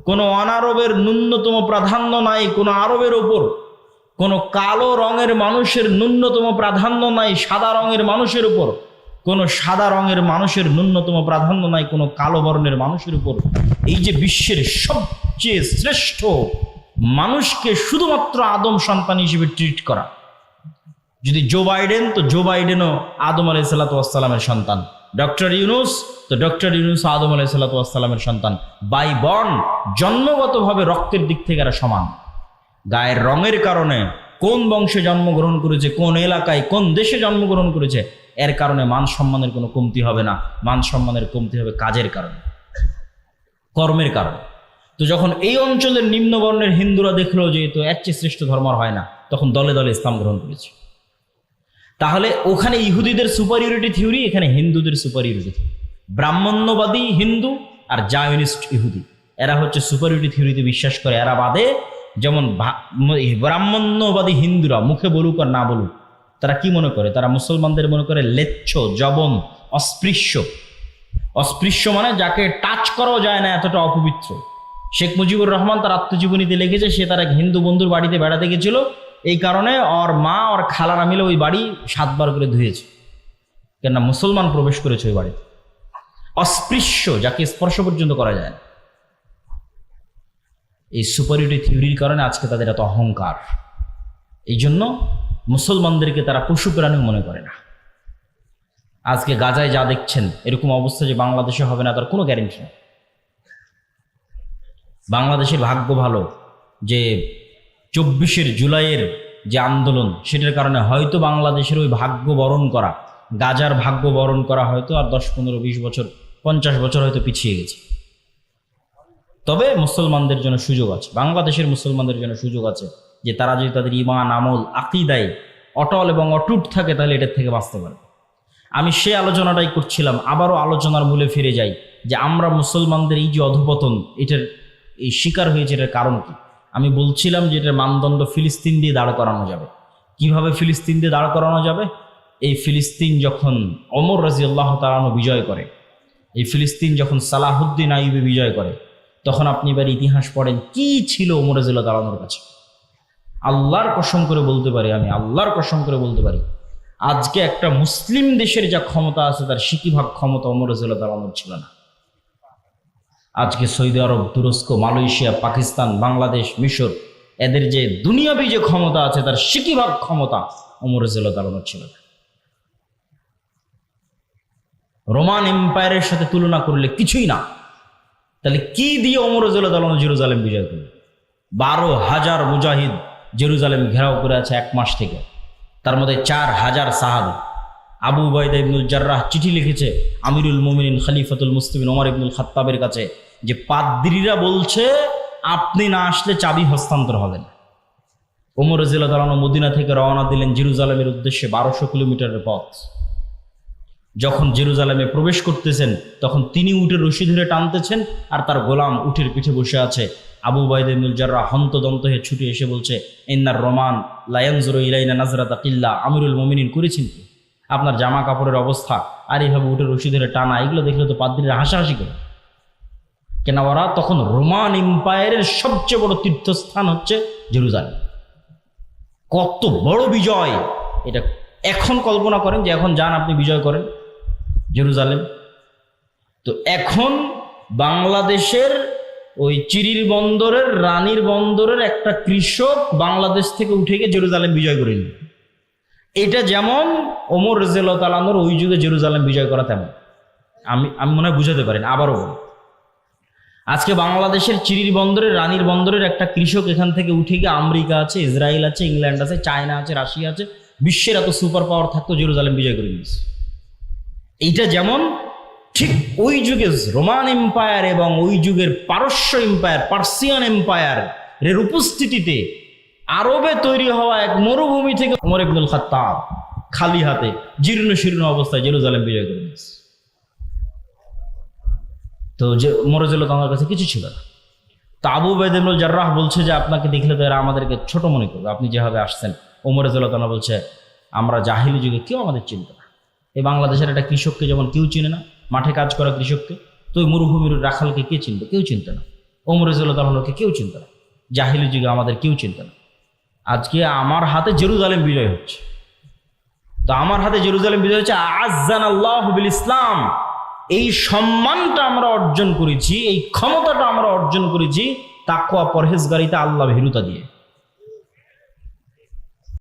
কোনো অনারবের ন্যূনতম প্রাধান্য নাই কোনো আরবের উপর, কোনো কালো রঙের মানুষের ন্যূনতম প্রাধান্য নাই সাদা রঙের মানুষের উপর, কোনো সাদা রঙের মানুষের ন্যূনতম প্রাধান্য নাই কোনো কালো বর্ণের মানুষের উপর। এই যে বিশ্বের সবচেয়ে শ্রেষ্ঠ মানুষকে শুধুমাত্র আদম সন্তান হিসেবে ট্রিট করা। যদি জো বাইডেন, তো জো বাইডেনও আদম আলাইহিসসালাতু ওয়াসসালামের সন্তান। ডক্টর ইউনূস, তো ডক্টর ইউনূস আদম আলাইহিসসালাতু ওয়াসসালামের সন্তান। বাই বর্ন, জন্মগতভাবে রক্তের দিক থেকে এরা সমান। গায়ের রঙের কারণে, কোন বংশে জন্মগ্রহণ করেছে, কোন এলাকায়, কোন দেশে জন্মগ্রহণ করেছে, এর কারণে মান সম্মানের কোনো কমতি হবে না। মান সম্মানের কমতি হবে কাজের কারণে, কর্মের কারণে। তো যখন এই অঞ্চলের নিম্নবর্ণের হিন্দুরা দেখলো যে তো এর চেয়ে শ্রেষ্ঠ ধর্ম আর হয় না, তখন দলে দলে ইসলাম গ্রহণ করেছে। তাহলে ওখানে ইহুদিদের সুপারিয়রিটি থিওরি, এখানে হিন্দুদের সুপারিয়রিটি থিওরি। ব্রাহ্মণ্যবাদী হিন্দু আর জায়নিস্ট ইহুদি, এরা হচ্ছে সুপারিয়রিটি থিওরিতে বিশ্বাস করে। এরা বাদে যেমন ব্রাহ্মণ্যবাদী হিন্দুরা মুখে বলুক আর না বলুক, তারা কি মনে করে? তারা মুসলমানদের মনে করে লেচ্ছ, জবন, অস্পৃশ্য। অস্পৃশ্য মানে যাকে টাচ করাও যায় না, এতটা অপবিত্র। শেখ মুজিবুর রহমান তার আত্মজীবনীতে লিখেছে, সে তার এক হিন্দু বন্ধুর বাড়িতে বেড়াতে গেছিল, এই কারণে ওর মা ওর খালারা মিলে ওই বাড়ি 7 বার করে ধুয়েছে, কেননা মুসলমান প্রবেশ করেছে ওই বাড়িতে। অস্পৃশ্য, যাকে স্পর্শ পর্যন্ত করা যায় না। এই সুপারিয়রিটি থিওরির কারণে আজকে তাদের এত অহংকার। এই জন্য মুসলমানদেরকে তারা পশু প্রাণী মনে করে না। আজকে গাজায় যা দেখছেন, এরকম অবস্থা যে বাংলাদেশে হবে না তার কোনো গ্যারেন্টি নেই। বাংলাদেশের ভাগ্য ভালো যে 24 জুলাইয়ের যে আন্দোলন, সেটার কারণে হয়তো বাংলাদেশের ওই ভাগ্য বরণ করা, গাজার ভাগ্য বরণ করা হয়তো আর 10, 15, 20 বছর, 50 বছর হয়তো পিছিয়ে গেছে। তবে মুসলমানদের জন্য সুযোগ আছে, বাংলাদেশের মুসলমানদের জন্য সুযোগ আছে, যে তারা যদি তাদের ঈমান, আমল, আকীদায় অটল এবং অটুট থাকে, তাহলে এটার থেকে বাঁচতে পারে। আমি সে আলোচনাটাই করছিলাম, আবারও আলোচনার মূলে ফিরে যাই, যে আমরা মুসলমানদের এই যে অধঃপতন, এটার এই শিকার হয়েছে, এটার কারণ কি? আমি বলছিলাম যে এটার মানদণ্ড ফিলিস্তিন দিয়ে দাঁড় করানো যাবে। কিভাবে ফিলিস্তিন দিয়ে দাঁড় করানো যাবে? এই ফিলিস্তিন যখন ওমর রাদিয়াল্লাহু তাআলা আনহু বিজয় করে, এই ফিলিস্তিন যখন সালাহুদ্দিন আইয়ুবী বিজয় করে, তখন আপনি এবার ইতিহাস পড়েন কি ছিল ওমর রাদিয়াল্লাহু তাআলা আনহুর কাছে। আল্লাহর কসম করে বলতে পারি, আমি আল্লাহর কসম করে বলতে পারি, আজকে একটা মুসলিম দেশের যা ক্ষমতা আছে, তার 60% ক্ষমতা ওমর রাদিয়াল্লাহু তাআলা আনহুর ছিল না। আজকে সৌদি আরব, তুরস্ক, মালয়েশিয়া, পাকিস্তান, বাংলাদেশ, মিশর, এদের যে দুনিয়াবী যে ক্ষমতা আছে, তার 60% ক্ষমতা ওমর রাদিয়াল্লাহু তাআলা আনহুর ছিল না। রোমান এম্পায়ারের সাথে তুলনা করলে কিছুই না। তাহলে কি দিয়ে ওমর রাদিয়াল্লাহু তাআলা জেরুজালেম বিজয় করলেন? 12,000 মুজাহিদ জেরুজালেম ঘেরাও করে আছে 1 মাস থেকে, তার মধ্যে 4,000 সাহাবী। আবু উবাইদা ইবনুল জাররাহ চিঠি লিখেছে আমিরুল মুমিনিন খলিফাতুল মুসলিমিন ওমর ইবনুল খাত্তাবের কাছে, যে পাদ্রীরা বলছে আপনি না আসলে চাবি হস্তান্তর হবে না। ওমর রাদিয়াল্লাহু তাআলা মদিনা থেকে রওনা দিলেন জেরুজালেমের উদ্দেশ্যে, 1200 কিলোমিটারের পথ। যখন জেরুজালেমে প্রবেশ করতেছেন, তখন তিনি উটের রশি ধরে টানতেছেন, আর তার গোলাম উটের পিঠে বসে আছে। আবু উবাইদা ইবনুল জাররাহ হন্তদন্ত হয়ে ছুটে এসে বলছে, ইন্নার রোমান লা ইয়ানজুরু ইলাইনা নাজরাতা কিল্লা, আমিরুল মুমিনিন করেছেন কি? আপনার জামা কাপড়ের অবস্থা আর এইভাবে উটের রশি ধরে টানা, এগুলো দেখলে তো পাদ্রীরা হাসাহাসি করে। কেন? ওরা তখন রোমান এম্পায়ারের সবচেয়ে বড় তীর্থস্থান হচ্ছে জেরুজালেম। কত বড় বিজয় এটা এখন কল্পনা করেন যে এখন যান আপনি বিজয় করেন জেরুজালেম। তো এখন বাংলাদেশের ওই চিরির বন্দরের রানীর বন্দরের একটা কৃষক বাংলাদেশ থেকে উঠে গিয়ে জেরুজালেম বিজয় করে নিল। এটা যেমন ওমর রাদিয়াল্লাহু তাআলা আনহুর ওই যুগে জেরুজালেম বিজয় করা তেমন। আমি মনে হয় বুঝাতে পারেন। আবারও বলি, আজকে বাংলাদেশের চিরির বন্দরের রানীর বন্দরের একটা কৃষক এখান থেকে উঠে গিয়ে আমেরিকা আছে, ইসরায়েল আছে, ইংল্যান্ড আছে, চায়না আছে, রাশিয়া আছে, বিশ্বের এত সুপার পাওয়ার থাকতো জেরুজালেম বিজয় করে নিয়েছে। এইটা যেমন ঠিক ওই যুগে রোমান এম্পায়ার এবং ওই যুগের পারস্য এম্পায়ার, পার্সিয়ান এম্পায়ার এর উপস্থিতিতে আরবে তৈরি হওয়া এক মরুভূমি থেকে ওমর ইবনুল খাত্তাব খালি হাতে জীর্ণ শীর্ণ অবস্থায় জেরুজালেম বিজয় করে নিয়েছে। তো যে ওমর রাদিয়াল্লাহু তাআলার কাছে কিছু ছিল না। তো আবু উবাইদা ইবনুল জাররাহ বলছে যে আপনাকে দেখলে তো এরা আমাদেরকে ছোট মনে করবে, আপনি যেভাবে আসছেন। ওমর রাদিয়াল্লাহু তাআলা বলছে আমরা জাহিলি যুগে কেউ আমাদের চিনত না। এই বাংলাদেশের একটা কৃষককে যেমন কেউ চিনে না, মাঠে কাজ করা কৃষককে, তো ওই মরুভূমির রাখালকে কে চিনতো? কেউ চিনত না। ওমর রাদিয়াল্লাহু তাআলাকে কেউ চিনত না। জাহিলি যুগে আমাদের কেউ চিনত না। আজকে আমার হাতে জেরুজালেম বিজয় হচ্ছে। তো আমার হাতে জেরুজালেম বিজয় হচ্ছে আ'আজ্জানাল্লাহু বিল ইসলাম। এই সম্মানটা আমরা অর্জন করেছি, এই ক্ষমতাটা আমরা অর্জন করেছি তাকওয়া পরহেজগারিতা, আল্লাহ ভীরুতা দিয়ে।